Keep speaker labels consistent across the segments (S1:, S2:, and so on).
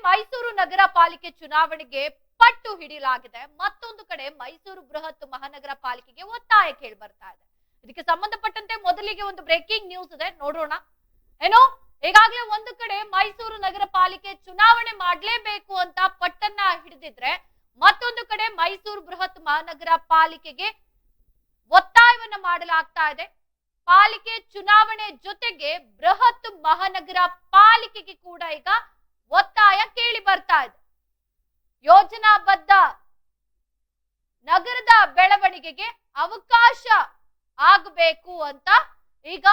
S1: ಮೈಸೂರು ನಗರ ಪಾಲಿಕೆ ಚುನಾವಣೆಗೆ ಪಟ್ಟು ಹಿಡಿಯಲಾಗಿದೆ. ಮತ್ತೊಂದು ಕಡೆ ಮೈಸೂರು ಬೃಹತ್ ಮಹಾನಗರ ಪಾಲಿಕೆಗೆ ಒತ್ತಾಯ ಕೇಳಿ ಬರ್ತಾ ಇದೆ. ಇದಕ್ಕೆ ಸಂಬಂಧಪಟ್ಟಂತೆ ಮೊದಲಿಗೆ ಒಂದು ಬ್ರೇಕಿಂಗ್ ನ್ಯೂಸ್ ಇದೆ, ನೋಡೋಣ. ಏನೋ ಈಗಾಗಲೇ ಒಂದು ಕಡೆ ಮೈಸೂರು ನಗರ ಪಾಲಿಕೆ ಚುನಾವಣೆ ಮಾಡಲೇಬೇಕು ಅಂತ ಪಟ್ಟನ್ನ ಹಿಡಿದಿದ್ರೆ, ಮತ್ತೊಂದು ಕಡೆ ಮೈಸೂರು ಬೃಹತ್ ಮಹಾನಗರ ಪಾಲಿಕೆಗೆ ಒತ್ತಾಯವನ್ನ ಮಾಡಲಾಗ್ತಾ ಇದೆ. ಪಾಲಿಕೆ ಚುನಾವಣೆ ಜೊತೆಗೆ ಬೃಹತ್ ಮಹಾನಗರ ಪಾಲಿಕೆಗೆ ಕೂಡ ಈಗ ಒತ್ತಾಯ ಕೇಳಿ ಬರ್ತಾ ಇದೆ. ಯೋಜನಾಬದ್ಧ ನಗರದ ಬೆಳವಣಿಗೆಗೆ ಅವಕಾಶ ಆಗಬೇಕು ಅಂತ ಈಗ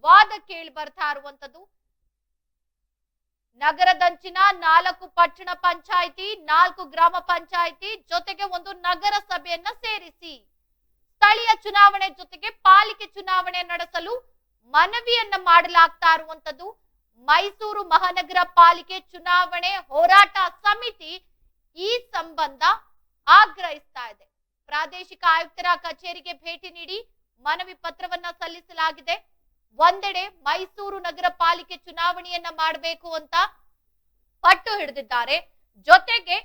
S1: ವಾದ ಕೇಳಿ ಬರ್ತಾ ಇರುವಂತದ್ದು. ನಗರದಂಚಿನ 4 ಪಟ್ಟಣ ಪಂಚಾಯಿತಿ, 4 ಗ್ರಾಮ ಪಂಚಾಯಿತಿ ಜೊತೆಗೆ ಒಂದು ನಗರ ಸಭೆಯನ್ನ ಸೇರಿಸಿ ಸ್ಥಳೀಯ ಚುನಾವಣೆ ಜೊತೆಗೆ ಪಾಲಿಕೆ ಚುನಾವಣೆ ನಡೆಸಲು ಮನವಿಯನ್ನ ಮಾಡಲಾಗ್ತಾ ಇರುವಂತದ್ದು. ಮೈಸೂರು ಮಹಾನಗರ ಪಾಲಿಕೆ ಚುನಾವಣೆ ಹೋರಾಟ ಸಮಿತಿ ಈ ಸಂಬಂಧ ಆಗ್ರಹಿಸ್ತಾ ಇದೆ. ಪ್ರಾದೇಶಿಕ ಆಯುಕ್ತರ ಕಚೇರಿಗೆ ಭೇಟಿ ನೀಡಿ ಮನವಿ ಪತ್ರವನ್ನ ಸಲ್ಲಿಸಲಾಗಿದೆ. ಒಂದೆಡೆ ಮೈಸೂರು ನಗರ ಪಾಲಿಕೆ ಚುನಾವಣೆಯನ್ನ ಮಾಡಬೇಕು ಅಂತ ಪಟ್ಟು ಹಿಡಿದಿದ್ದಾರೆ, ಜೊತೆಗೆ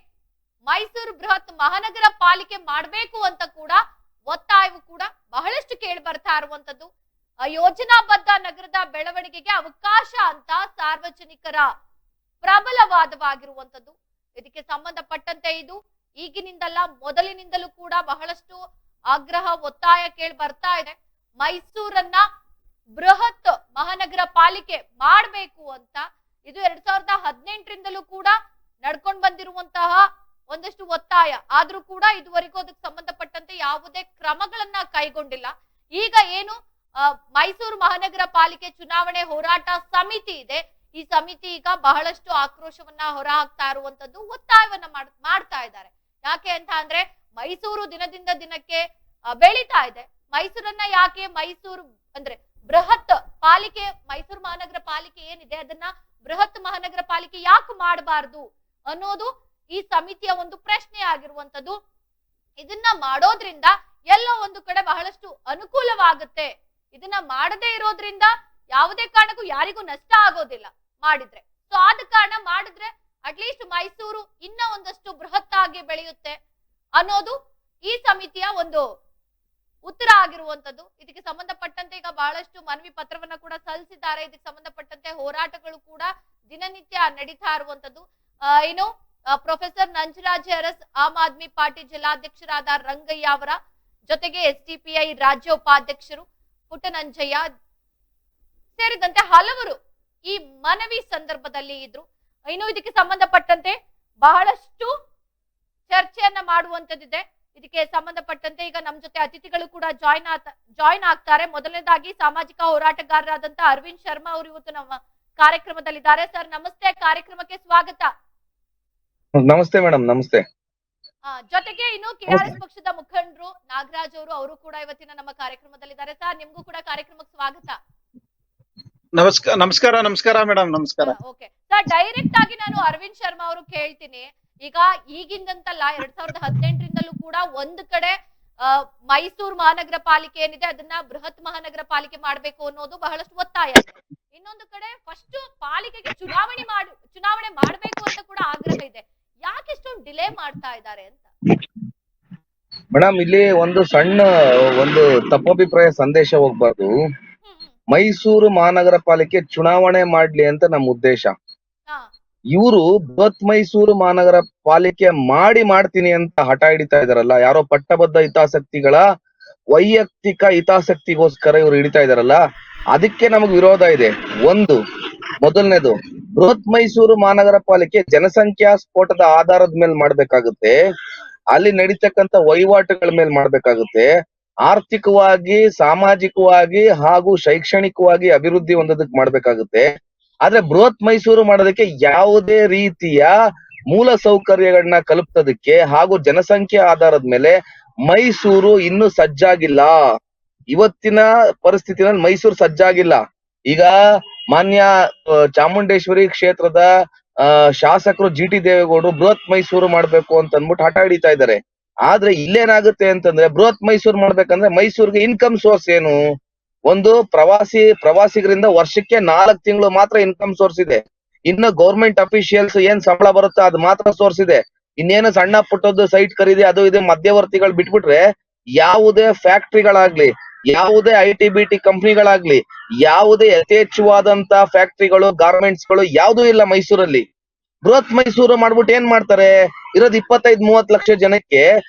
S1: ಮೈಸೂರು ಬೃಹತ್ ಮಹಾನಗರ ಪಾಲಿಕೆ ಮಾಡಬೇಕು ಅಂತ ಕೂಡ ಒತ್ತಾಯವು ಕೂಡ ಬಹಳಷ್ಟು ಕೇಳಿ ಬರ್ತಾ ಇರುವಂತದ್ದು. ಯೋಜನಾಬದ್ಧ ನಗರದ ಬೆಳವಣಿಗೆಗೆ ಅವಕಾಶ ಅಂತ ಸಾರ್ವಜನಿಕರ ಪ್ರಬಲ ವಾದವಾಗಿರುವಂತದ್ದು. ಇದಕ್ಕೆ ಸಂಬಂಧಪಟ್ಟಂತೆ ಇದು ಈಗಿನಿಂದಲ್ಲ, ಮೊದಲಿನಿಂದಲೂ ಕೂಡ ಬಹಳಷ್ಟು ಆಗ್ರಹ ಒತ್ತಾಯ ಕೇಳಿ ಬರ್ತಾ ಇದೆ. ಮೈಸೂರನ್ನ ಬೃಹತ್ ಮಹಾನಗರ ಪಾಲಿಕೆ ಮಾಡಬೇಕು ಅಂತ ಇದು 2018ರಿಂದಲೂ ಕೂಡ ನಡ್ಕೊಂಡು ಬಂದಿರುವಂತಹ ಒಂದಷ್ಟು ಒತ್ತಾಯ. ಆದ್ರೂ ಕೂಡ ಇದುವರೆಗೂ ಅದಕ್ಕೆ ಸಂಬಂಧಪಟ್ಟಂತೆ ಯಾವುದೇ ಕ್ರಮಗಳನ್ನ ಕೈಗೊಂಡಿಲ್ಲ. ಈಗ ಏನು ಮೈಸೂರು ಮಹಾನಗರ ಪಾಲಿಕೆ ಚುನಾವಣೆ ಹೋರಾಟ ಸಮಿತಿ ಇದೆ, ಈ ಸಮಿತಿ ಈಗ ಬಹಳಷ್ಟು ಆಕ್ರೋಶವನ್ನ ಹೊರಹಾಕ್ತಾ ಇರುವಂತದ್ದು, ಒತ್ತಾಯವನ್ನ ಮಾಡ್ತಾ ಇದ್ದಾರೆ. ಯಾಕೆ ಅಂತ ಅಂದ್ರೆ ಮೈಸೂರು ದಿನದಿಂದ ದಿನಕ್ಕೆ ಬೆಳೀತಾ ಇದೆ. ಮೈಸೂರನ್ನ ಯಾಕೆ ಮೈಸೂರು ಅಂದ್ರೆ ಬೃಹತ್ ಪಾಲಿಕೆ, ಮೈಸೂರು ಮಹಾನಗರ ಪಾಲಿಕೆ ಏನಿದೆ ಅದನ್ನ ಬೃಹತ್ ಮಹಾನಗರ ಪಾಲಿಕೆ ಯಾಕೆ ಮಾಡಬಾರ್ದು ಅನ್ನೋದು ಈ ಸಮಿತಿಯ ಒಂದು ಪ್ರಶ್ನೆ ಆಗಿರುವಂತದ್ದು. ಇದನ್ನ ಮಾಡೋದ್ರಿಂದ ಎಲ್ಲೋ ಒಂದು ಕಡೆ ಬಹಳಷ್ಟು ಅನುಕೂಲವಾಗುತ್ತೆ. ಇದನ್ನ ಮಾಡದೇ ಇರೋದ್ರಿಂದ ಯಾವುದೇ ಕಾರಣಕ್ಕೂ ಯಾರಿಗೂ ನಷ್ಟ ಆಗೋದಿಲ್ಲ ಮಾಡಿದ್ರೆ. ಸೊ ಆದ ಕಾರಣ ಮಾಡಿದ್ರೆ ಅಟ್ಲೀಸ್ಟ್ ಮೈಸೂರು ಇನ್ನ ಒಂದಷ್ಟು ಬೃಹತ್ ಆಗಿ ಬೆಳೆಯುತ್ತೆ ಅನ್ನೋದು ಈ ಸಮಿತಿಯ ಒಂದು ಉತ್ತರ ಆಗಿರುವಂತದ್ದು. ಇದಕ್ಕೆ ಸಂಬಂಧಪಟ್ಟಂತೆ ಈಗ ಬಹಳಷ್ಟು ಮನವಿ ಪತ್ರವನ್ನ ಕೂಡ ಸಲ್ಲಿಸಿದ್ದಾರೆ. ಇದಕ್ಕೆ ಸಂಬಂಧಪಟ್ಟಂತೆ ಹೋರಾಟಗಳು ಕೂಡ ದಿನನಿತ್ಯ ನಡೀತಾ ಇರುವಂತದ್ದು. ಏನು ಪ್ರೊಫೆಸರ್ ನಂಜರಾಜ್ ಅರಸ್, ಆಮ್ ಆದ್ಮಿ ಪಾರ್ಟಿ ಜಿಲ್ಲಾಧ್ಯಕ್ಷರಾದ ರಂಗಯ್ಯ ಅವರ ಜೊತೆಗೆ SDPI ರಾಜ್ಯ ಉಪಾಧ್ಯಕ್ಷರು ಪುಟ್ಟನಂಜಯ್ಯ ಸೇರಿದಂತೆ ಹಲವರು ಈ ಮನವಿ ಸಂದರ್ಭದಲ್ಲಿ ಇದ್ರು. ಇನ್ನು ಇದಕ್ಕೆ ಸಂಬಂಧಪಟ್ಟಂತೆ ಬಹಳಷ್ಟು ಚರ್ಚೆಯನ್ನ ಮಾಡುವಂತದ್ದಿದೆ. ಇದಕ್ಕೆ ಸಂಬಂಧಪಟ್ಟಂತೆ ಈಗ ನಮ್ಮ ಜೊತೆ ಅತಿಥಿಗಳು ಕೂಡ ಜಾಯಿನ್ ಆಗ್ತಾರೆ. ಮೊದಲನೇದಾಗಿ ಸಾಮಾಜಿಕ ಹೋರಾಟಗಾರರಾದಂತ ಅರವಿಂದ್ ಶರ್ಮಾ ಅವರು ಇವತ್ತು ನಮ್ಮ ಕಾರ್ಯಕ್ರಮದಲ್ಲಿದ್ದಾರೆ. ಸರ್ ನಮಸ್ತೆ, ಕಾರ್ಯಕ್ರಮಕ್ಕೆ ಸ್ವಾಗತ.
S2: ನಮಸ್ತೆ ಮೇಡಮ್. ನಮಸ್ತೆ.
S1: ಜೊತೆಗೆ ಇನ್ನು KRS ಪಕ್ಷದ ಮುಖಂಡರು ನಾಗರಾಜ್ ಅವರು ಕೂಡ ಇವತ್ತಿನ ನಮ್ಮ ಕಾರ್ಯಕ್ರಮದಲ್ಲಿದ್ದಾರೆ. ಸರ್ ನಿಮ್ಗೂ ಕೂಡ ಕಾರ್ಯಕ್ರಮಕ್ಕೆ ಸ್ವಾಗತ.
S3: ನಮಸ್ಕಾರ. ನಮಸ್ಕಾರ ಮೇಡಮ್. ನಮಸ್ಕಾರ.
S1: ಓಕೆ ಸರ್, ಡೈರೆಕ್ಟ್ ಆಗಿ ನಾನು ಅರವಿಂದ್ ಶರ್ಮಾ ಅವರು ಕೇಳ್ತೀನಿ. ಈಗ ಈಗಿಂದಂತಲ್ಲ, 2018ರಿಂದಲೂ ಕೂಡ ಒಂದು ಕಡೆ ಮೈಸೂರು ಮಹಾನಗರ ಪಾಲಿಕೆ ಏನಿದೆ ಅದನ್ನ ಬೃಹತ್ ಮಹಾನಗರ ಪಾಲಿಕೆ ಮಾಡ್ಬೇಕು ಅನ್ನೋದು ಬಹಳಷ್ಟು ಒತ್ತಾಯ. ಇನ್ನೊಂದು ಕಡೆ ಫಸ್ಟ್ ಪಾಲಿಕೆಗೆ ಚುನಾವಣೆ ಮಾಡ್ಬೇಕು ಅಂತ ಕೂಡ ಆಗ್ರಹ ಇದೆ. ಯಾಕೆ ಇಷ್ಟೊಂದು ಡಿಲೇ ಮಾಡ್ತಾ ಇದ್ದಾರೆ ಅಂತ?
S2: ಮೇಡಮ್, ಇಲ್ಲಿ ಒಂದು ಸಣ್ಣ ತಪ್ಪಭಿಪ್ರಾಯ ಸಂದೇಶ ಹೋಗ್ಬಾರ್ದು. ಮೈಸೂರು ಮಹಾನಗರ ಪಾಲಿಕೆ ಚುನಾವಣೆ ಮಾಡ್ಲಿ ಅಂತ ನಮ್ಮ ಉದ್ದೇಶ. ಇವರು ಬೃಹತ್ ಮೈಸೂರು ಮಹಾನಗರ ಪಾಲಿಕೆ ಮಾಡ್ತೀನಿ ಅಂತ ಹಠ ಹಿಡಿತಾ ಇದಾರಲ್ಲ, ಯಾರೋ ಪಟ್ಟಬದ್ಧ ಹಿತಾಸಕ್ತಿಗಳ ವೈಯಕ್ತಿಕ ಹಿತಾಸಕ್ತಿಗೋಸ್ಕರ ಇವ್ರು ಹಿಡಿತಾ ಇದಾರಲ್ಲ, ಅದಕ್ಕೆ ನಮಗ್ ವಿರೋಧ ಇದೆ. ಮೊದಲನೇದು, ಬೃಹತ್ ಮೈಸೂರು ಮಹಾನಗರ ಪಾಲಿಕೆ ಜನಸಂಖ್ಯಾ ಸ್ಫೋಟದ ಆಧಾರದ ಮೇಲೆ ಮಾಡ್ಬೇಕಾಗುತ್ತೆ, ಅಲ್ಲಿ ನಡೀತಕ್ಕಂತ ವಹಿವಾಟುಗಳ ಮೇಲೆ ಮಾಡ್ಬೇಕಾಗುತ್ತೆ, ಆರ್ಥಿಕವಾಗಿ, ಸಾಮಾಜಿಕವಾಗಿ ಹಾಗೂ ಶೈಕ್ಷಣಿಕವಾಗಿ ಅಭಿವೃದ್ಧಿ ಹೊಂದೋದಕ್ಕೆ ಮಾಡ್ಬೇಕಾಗುತ್ತೆ. ಆದ್ರೆ ಬೃಹತ್ ಮೈಸೂರು ಮಾಡೋದಕ್ಕೆ ಯಾವುದೇ ರೀತಿಯ ಮೂಲ ಸೌಕರ್ಯಗಳನ್ನ ಕಲ್ಪಿಸೋದಕ್ಕೆ ಹಾಗೂ ಜನಸಂಖ್ಯೆ ಆಧಾರದ ಮೇಲೆ ಮೈಸೂರು ಇನ್ನೂ ಸಜ್ಜಾಗಿಲ್ಲ. ಇವತ್ತಿನ ಪರಿಸ್ಥಿತಿನಲ್ಲಿ ಮೈಸೂರು ಸಜ್ಜಾಗಿಲ್ಲ. ಈಗ ಮಾನ್ಯ ಚಾಮುಂಡೇಶ್ವರಿ ಕ್ಷೇತ್ರದ ಶಾಸಕರು GT ದೇವೇಗೌಡರು ಬೃಹತ್ ಮೈಸೂರು ಮಾಡ್ಬೇಕು ಅಂತ ಅಂದ್ಬಿಟ್ಟು ಹಠ ಹಿಡಿತಾ ಇದ್ದಾರೆ. ಆದ್ರೆ ಇಲ್ಲೇನಾಗುತ್ತೆ ಅಂತಂದ್ರೆ, ಬೃಹತ್ ಮೈಸೂರು ಮಾಡ್ಬೇಕಂದ್ರೆ ಮೈಸೂರಿಗೆ ಇನ್ಕಮ್ ಸೋರ್ಸ್ ಏನು? ಒಂದು ಪ್ರವಾಸಿಗರಿಂದ ವರ್ಷಕ್ಕೆ 4 ತಿಂಗಳು ಮಾತ್ರ ಇನ್ಕಮ್ ಸೋರ್ಸ್ ಇದೆ. ಇನ್ನು ಗೌರ್ಮೆಂಟ್ ಅಫಿಷಿಯಲ್ಸ್ ಏನ್ ಸಂಬಳ ಬರುತ್ತೋ ಅದು ಮಾತ್ರ ಸೋರ್ಸ್ ಇದೆ. ಇನ್ನೇನು ಸಣ್ಣ ಪುಟ್ಟದ್ದು ಸೈಟ್ ಖರೀದಿ ಅದು ಇದು ಮಧ್ಯವರ್ತಿಗಳು ಬಿಟ್ಬಿಟ್ರೆ ಯಾವುದೇ ಫ್ಯಾಕ್ಟ್ರಿಗಳಾಗ್ಲಿ, ಯಾವುದೇ IT BT ಕಂಪ್ನಿಗಳಾಗ್ಲಿ, ಯಾವುದೇ ಯಥೇಚ್ಛವಾದಂತ ಫ್ಯಾಕ್ಟ್ರಿಗಳು ಗಾರ್ಮೆಂಟ್ಸ್ ಗಳು ಯಾವ್ದೂ ಇಲ್ಲ ಮೈಸೂರಲ್ಲಿ. ಬೃಹತ್ ಮೈಸೂರು ಮಾಡ್ಬಿಟ್ಟು ಏನ್ ಮಾಡ್ತಾರೆ, ಇರೋದ್ 25-30 ಲಕ್ಷ ಜನಕ್ಕೆ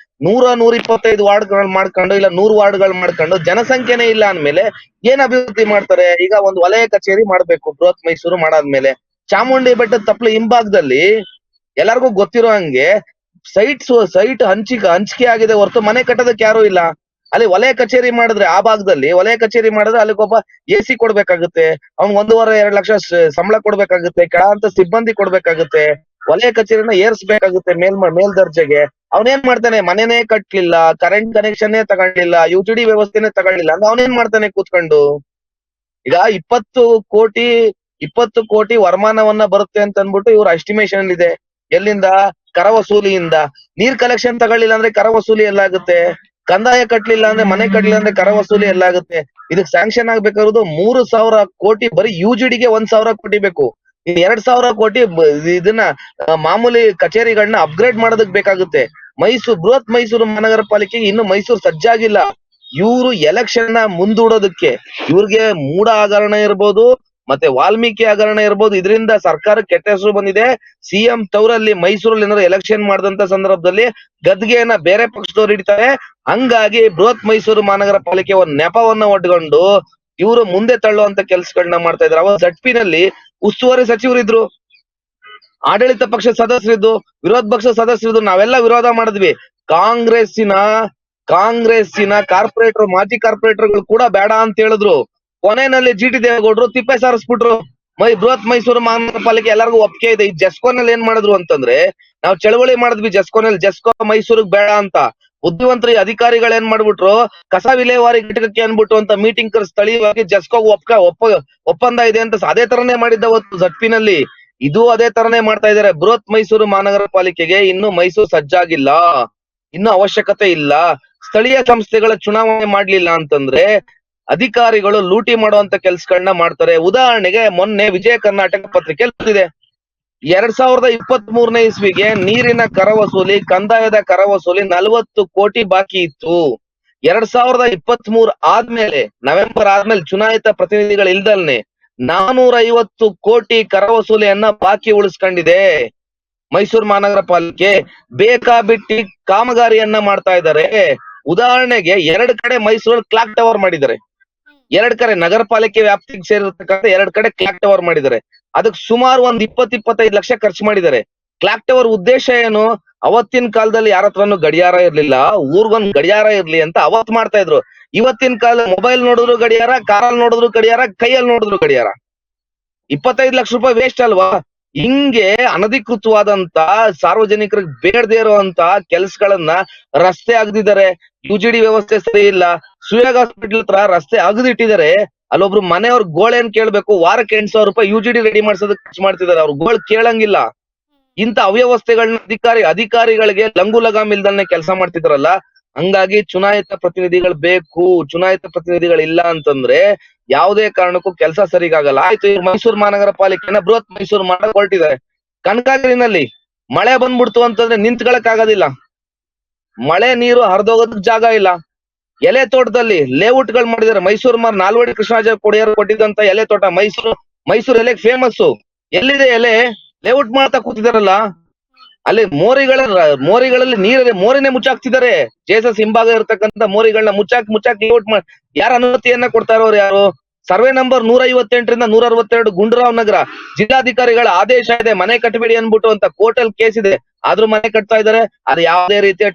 S2: 100-125 ವಾರ್ಡ್ಗಳು ಮಾಡ್ಕೊಂಡು ಇಲ್ಲ 100 ವಾರ್ಡ್ಗಳು ಮಾಡ್ಕೊಂಡು ಜನಸಂಖ್ಯೆನೇ ಇಲ್ಲ ಅಂದ್ಮೇಲೆ ಏನ್ ಅಭಿವೃದ್ಧಿ ಮಾಡ್ತಾರೆ? ಈಗ ಒಂದು ವಲಯ ಕಚೇರಿ ಮಾಡ್ಬೇಕು ಬೃಹತ್ ಮೈಸೂರು ಮಾಡಾದ್ಮೇಲೆ, ಚಾಮುಂಡಿ ಬೆಟ್ಟದ ತಪ್ಪಲು ಹಿಂಭಾಗದಲ್ಲಿ ಎಲ್ಲರಿಗೂ ಗೊತ್ತಿರೋ ಹಂಗೆ ಸೈಟ್ ಹಂಚಿಕೆ ಆಗಿದೆ ಹೊರತು ಮನೆ ಕಟ್ಟೋದಕ್ಕೆ ಯಾರು ಇಲ್ಲ. ಅಲ್ಲಿ ವಲಯ ಕಚೇರಿ ಮಾಡಿದ್ರೆ ಆ ಭಾಗದಲ್ಲಿ ವಲಯ ಕಚೇರಿ ಮಾಡಿದ್ರೆ ಅಲ್ಲಿಗೊಬ್ಬ AC ಕೊಡ್ಬೇಕಾಗುತ್ತೆ, ಅವ್ನ್ 1.5-2 ಲಕ್ಷ ಸಂಬಳ ಕೊಡ್ಬೇಕಾಗುತ್ತೆ, ಕೆಳಹಂತ ಸಿಬ್ಬಂದಿ ಕೊಡ್ಬೇಕಾಗುತ್ತೆ, ವಲಯ ಕಚೇರಿನ ಏರ್ಸ್ಬೇಕಾಗುತ್ತೆ ಮೇಲ್ದರ್ಜೆಗೆ. ಅವನೇನ್ ಮಾಡ್ತಾನೆ, ಮನೆನೇ ಕಟ್ಲಿಲ್ಲ, ಕರೆಂಟ್ ಕನೆಕ್ಷನ್ ತಗೊಂಡಿಲ್ಲ, UTD ವ್ಯವಸ್ಥೆನೇ ತಗೊಂಡಿಲ್ಲ ಅಂದ್ರೆ ಅವನೇನ್ ಮಾಡ್ತಾನೆ ಕೂತ್ಕೊಂಡು? ಈಗ 20 ಕೋಟಿ ವರಮಾನವನ್ನ ಬರುತ್ತೆ ಅಂತ ಅನ್ಬಿಟ್ಟು ಇವ್ರ ಎಸ್ಟಿಮೇಶನ್ ಇದೆ. ಎಲ್ಲಿಂದ? ಕರ ವಸೂಲಿಯಿಂದ. ನೀರ್ ಕಲೆಕ್ಷನ್ ತಗೊಳ್ಳಿಲ್ಲ ಅಂದ್ರೆ ಕರ ವಸೂಲಿ ಎಲ್ಲಾಗುತ್ತೆ? ಕಂದಾಯ ಕಟ್ಲಿಲ್ಲ ಅಂದ್ರೆ, ಮನೆ ಕಟ್ಲಿಲ್ಲ ಅಂದ್ರೆ ಕರ ವಸೂಲಿ ಎಲ್ಲಾಗುತ್ತೆ? ಇದಕ್ ಸ್ಯಾಂಕ್ಷನ್ ಆಗ್ಬೇಕಾಗಿರೋದು 3,000 ಕೋಟಿ. ಬರೀ UGDಗೆ 1,000 ಕೋಟಿ ಬೇಕು. ಇನ್ 2,000 ಕೋಟಿ ಇದನ್ನ ಮಾಮೂಲಿ ಕಚೇರಿಗಳನ್ನ ಅಪ್ಗ್ರೇಡ್ ಮಾಡೋದಕ್ ಬೇಕಾಗುತ್ತೆ. ಬೃಹತ್ ಮೈಸೂರು ಮಹಾನಗರ ಪಾಲಿಕೆಗೆ ಇನ್ನು ಮೈಸೂರು ಸಜ್ಜಾಗಿಲ್ಲ. ಇವ್ರು ಎಲೆಕ್ಷನ್ ನ ಮುಂದೂಡೋದಕ್ಕೆ, ಇವ್ರಿಗೆ ಮೂಢ ಹಗರಣ ಇರ್ಬೋದು, ಮತ್ತೆ ವಾಲ್ಮೀಕಿ ಹಗರಣ ಇರ್ಬೋದು, ಇದರಿಂದ ಸರ್ಕಾರಕ್ಕೆ ಕೆಟ್ಟ ಹೆಸರು ಬಂದಿದೆ. CM ತವರಲ್ಲಿ ಮೈಸೂರಲ್ಲಿ ಏನಾದ್ರು ಎಲೆಕ್ಷನ್ ಮಾಡಿದಂತ ಸಂದರ್ಭದಲ್ಲಿ ಗದ್ಗೆಯನ್ನ ಬೇರೆ ಪಕ್ಷದವ್ರು ಹಿಡಿತಾರೆ. ಹಂಗಾಗಿ ಬೃಹತ್ ಮೈಸೂರು ಮಹಾನಗರ ಪಾಲಿಕೆ ಒಂದ್ ನೆಪವನ್ನ ಒಡ್ಕೊಂಡು ಇವರು ಮುಂದೆ ತಳ್ಳುವಂತ ಕೆಲ್ಸಗಳನ್ನ ಮಾಡ್ತಾ ಇದ್ರು. ಅವಾಗ ZP-ನಲ್ಲಿ ಉಸ್ತುವಾರಿ ಸಚಿವರಿದ್ರು, ಆಡಳಿತ ಪಕ್ಷದ ಸದಸ್ಯರಿದ್ದು, ವಿರೋಧ ಪಕ್ಷದ ಸದಸ್ಯರಿದ್ದು, ನಾವೆಲ್ಲ ವಿರೋಧ ಮಾಡಿದ್ವಿ. ಕಾಂಗ್ರೆಸ್ಸಿನ ಕಾರ್ಪೊರೇಟರ್, ಮಾಜಿ ಕಾರ್ಪೊರೇಟರ್ಗಳು ಕೂಡ ಬೇಡ ಅಂತ ಹೇಳಿದ್ರು. ಕೊನೆಯಲ್ಲಿ GT ದೇವೇಗೌಡರು ತಿಪ್ಪೆ ಸಾರಿಸ್ಬಿಟ್ರು. ಬೃಹತ್ ಮೈಸೂರು ಮಹಾನಗರ ಪಾಲಿಕೆ ಎಲ್ಲರಿಗೂ ಒಪ್ಪಿಗೆ ಇದೆ. ಈ ಜೆಸ್ಕೋನಲ್ಲಿ ಏನ್ ಮಾಡಿದ್ರು ಅಂತಂದ್ರೆ, ನಾವು ಚಳವಳಿ ಮಾಡಿದ್ವಿ ಜೆಸ್ಕೋನಲ್ಲಿ, ಜೆಸ್ಕೋ ಮೈಸೂರಿಗೆ ಬೇಡ ಅಂತ. ಬುದ್ಧಿವಂತರಿ ಅಧಿಕಾರಿಗಳು ಏನ್ ಮಾಡ್ಬಿಟ್ರು, ಕಸ ವಿಲೇವಾರಿ ಘಟಕಕ್ಕೆ ಅನ್ಬಿಟ್ಟು ಅಂತ ಮೀಟಿಂಗ್ ಸ್ಥಳೀಯವಾಗಿ ಜೆಸ್ಕೋಗ್ ಒಪ್ಪಂದ ಇದೆ ಅಂತ ಅದೇ ತರನೇ ಮಾಡಿದ್ದ ಅವತ್ತು ZP-ನಲ್ಲಿ. ಇದು ಅದೇ ತರನೇ ಮಾಡ್ತಾ ಇದಾರೆ. ಬೃಹತ್ ಮೈಸೂರು ಮಹಾನಗರ ಪಾಲಿಕೆಗೆ ಇನ್ನು ಮೈಸೂರು ಸಜ್ಜಾಗಿಲ್ಲ, ಇನ್ನು ಅವಶ್ಯಕತೆ ಇಲ್ಲ. ಸ್ಥಳೀಯ ಸಂಸ್ಥೆಗಳ ಚುನಾವಣೆ ಮಾಡ್ಲಿಲ್ಲ ಅಂತಂದ್ರೆ ಅಧಿಕಾರಿಗಳು ಲೂಟಿ ಮಾಡುವಂತ ಕೆಲ್ಸಗಳನ್ನ ಮಾಡ್ತಾರೆ. ಉದಾಹರಣೆಗೆ ಮೊನ್ನೆ ವಿಜಯ ಕರ್ನಾಟಕ ಪತ್ರಿಕೆ ಬಂದಿದೆ, 2023ನೇ ಇಸ್ವಿಗೆ ನೀರಿನ ಕರ ವಸೂಲಿ, ಕಂದಾಯದ ಕರ ವಸೂಲಿ 40 ಕೋಟಿ ಬಾಕಿ ಇತ್ತು. 2023 ಆದ್ಮೇಲೆ, ನವೆಂಬರ್ ಆದ್ಮೇಲೆ ಚುನಾಯಿತ ಪ್ರತಿನಿಧಿಗಳು ಇಲ್ದಲ್ನೆ 450 ಕೋಟಿ ಕರ ವಸೂಲಿಯನ್ನ ಬಾಕಿ ಉಳಿಸ್ಕೊಂಡಿದೆ ಮೈಸೂರು ಮಹಾನಗರ ಪಾಲಿಕೆ. ಬೇಕಾಬಿಟ್ಟಿ ಕಾಮಗಾರಿಯನ್ನ ಮಾಡ್ತಾ ಇದ್ದಾರೆ. ಉದಾಹರಣೆಗೆ 2 ಕಡೆ ಮೈಸೂರಲ್ಲಿ ಕ್ಲಾಕ್ ಟವರ್ ಮಾಡಿದ್ದಾರೆ. 2 ಕಡೆ ನಗರ ಪಾಲಿಕೆ ವ್ಯಾಪ್ತಿಗೆ ಸೇರಿರ್ತಕ್ಕಂಥ 2 ಕಡೆ ಕ್ಲಾಕ್ ಟವರ್ ಮಾಡಿದ್ದಾರೆ. ಅದಕ್ಕೆ ಸುಮಾರು ಒಂದ್ 20-25 ಲಕ್ಷ ಖರ್ಚು ಮಾಡಿದ್ದಾರೆ. ಕ್ಲಾಕ್ ಟವರ್ ಉದ್ದೇಶ ಏನು? ಅವತ್ತಿನ ಕಾಲದಲ್ಲಿ ಯಾರ ಹತ್ರನು ಗಡಿಯಾರ ಇರ್ಲಿಲ್ಲ, ಊರ್ಗೊಂದ್ ಗಡಿಯಾರ ಇರ್ಲಿ ಅಂತ ಅವತ್ ಮಾಡ್ತಾ ಇದ್ರು. ಇವತ್ತಿನ ಕಾಲ ಮೊಬೈಲ್ ನೋಡಿದ್ರು ಗಡಿಯಾರ, ಕಾರಲ್ಲಿ ನೋಡಿದ್ರು ಗಡಿಯಾರ, ಕೈಯಲ್ಲಿ ನೋಡಿದ್ರು ಗಡಿಯಾರ. 25 ಲಕ್ಷ ರೂಪಾಯಿ ವೇಸ್ಟ್ ಅಲ್ವಾ? ಹಿಂಗೆ ಅನಧಿಕೃತವಾದಂತ ಸಾರ್ವಜನಿಕರಿಗೆ ಬೇಡದೇ ಇರುವಂತ ಕೆಲ್ಸಗಳನ್ನ ರಸ್ತೆ ಅಗದಿದ್ದಾರೆ. UGD ವ್ಯವಸ್ಥೆ ಸರಿ ಇಲ್ಲ. ಸುಯಾಗ್ ಹಾಸ್ಪಿಟಲ್ ಹತ್ರ ರಸ್ತೆ ಅಗದಿಟ್ಟಿದ್ದಾರೆ. ಅಲ್ಲೊಬ್ರು ಮನೆಯವ್ರ ಗೋಳೇನ್ ಕೇಳ್ಬೇಕು, ವಾರಕ್ಕೆ 8,000 ರೂಪಾಯಿ UGD ರೆಡಿ ಮಾಡ್ಸೋದಕ್ಕೆ ಖರ್ಚು ಮಾಡ್ತಿದ್ದಾರೆ. ಅವ್ರು ಗೋಳ್ ಕೇಳಂಗಿಲ್ಲ. ಇಂತ ಅವ್ಯವಸ್ಥೆಗಳನ್ನ ಅಧಿಕಾರಿಗಳಿಗೆ ಲಂಗು ಲಗಾಮ್ ಇಲ್ದಲ್ನೆ ಕೆಲಸ ಮಾಡ್ತಿದಾರಲ್ಲ. ಹಂಗಾಗಿ ಚುನಾಯಿತ ಪ್ರತಿನಿಧಿಗಳು ಬೇಕು. ಚುನಾಯಿತ ಪ್ರತಿನಿಧಿಗಳು ಇಲ್ಲ ಅಂತಂದ್ರೆ ಯಾವುದೇ ಕಾರಣಕ್ಕೂ ಕೆಲಸ ಸರಿಗಾಗಲ್ಲ. ಆಯ್ತು, ಈಗ ಮೈಸೂರು ಮಹಾನಗರ ಪಾಲಿಕೆನ ಬೃಹತ್ ಮೈಸೂರು ಮಾಡಕ್ ಹೊರಟಿದ್ದಾರೆ. ಕನಕಗಿರಿನಲ್ಲಿ ಮಳೆ ಬಂದ್ಬಿಡ್ತು ಅಂತಂದ್ರೆ ನಿಂತ್ಕೊಳಕ್ ಆಗೋದಿಲ್ಲ. ಮಳೆ ನೀರು ಹರಿದೋಗೋದಕ್ ಜಾಗ ಇಲ್ಲ. ಎಲೆ ತೋಟದಲ್ಲಿ ಲೇಔಟ್ ಗಳು ಮಾಡಿದ್ದಾರೆ. ನಾಲ್ವಡಿ ಕೃಷ್ಣರಾಜ ಒಡೆಯರ್ ಕೊಟ್ಟಿದ್ದಂತ ಎಲೆ ತೋಟ ಮೈಸೂರು ಎಲೆಗೆ ಫೇಮಸ್. ಎಲ್ಲಿದೆ ಎಲೆ? ಲೇಔಟ್ ಮಾಡ್ತಾ ಕೂತಿದಾರಲ್ಲ. ಅಲ್ಲಿ ಮೋರಿಗಳಲ್ಲಿ ಮೋರಿನೇ ಮುಚ್ಚಾಕ್ತಿದ್ದಾರೆ. ಜೇಸಸ್ ಹಿಂಭಾಗ ಇರತಕ್ಕಂತ ಮೋರಿಗಳನ್ನ ಮುಚ್ಚಾಕ್ ಲೇಔಟ್ ಮಾಡಿ ಯಾರ ಅನುಮತಿಯನ್ನ ಕೊಡ್ತಾ ಇರೋರು ಯಾರು? ಸರ್ವೆ ನಂಬರ್ 158ರಿಂದ 162 ಗುಂಡೂರಾವ್ ನಗರ. ಜಿಲ್ಲಾಧಿಕಾರಿಗಳ ಆದೇಶ ಇದೆ, ಮನೆ ಕಟ್ಟಬೇಡಿ ಅನ್ಬಿಟ್ಟು ಅಂತ. ಕೋರ್ಟ್ ಅಲ್ಲಿ ಕೇಸ್ ಇದೆ, ಆದ್ರೂ ಮನೆ ಕಟ್ತಾ ಇದಾರೆ. ಅದು ಯಾವುದೇ ರೀತಿಯ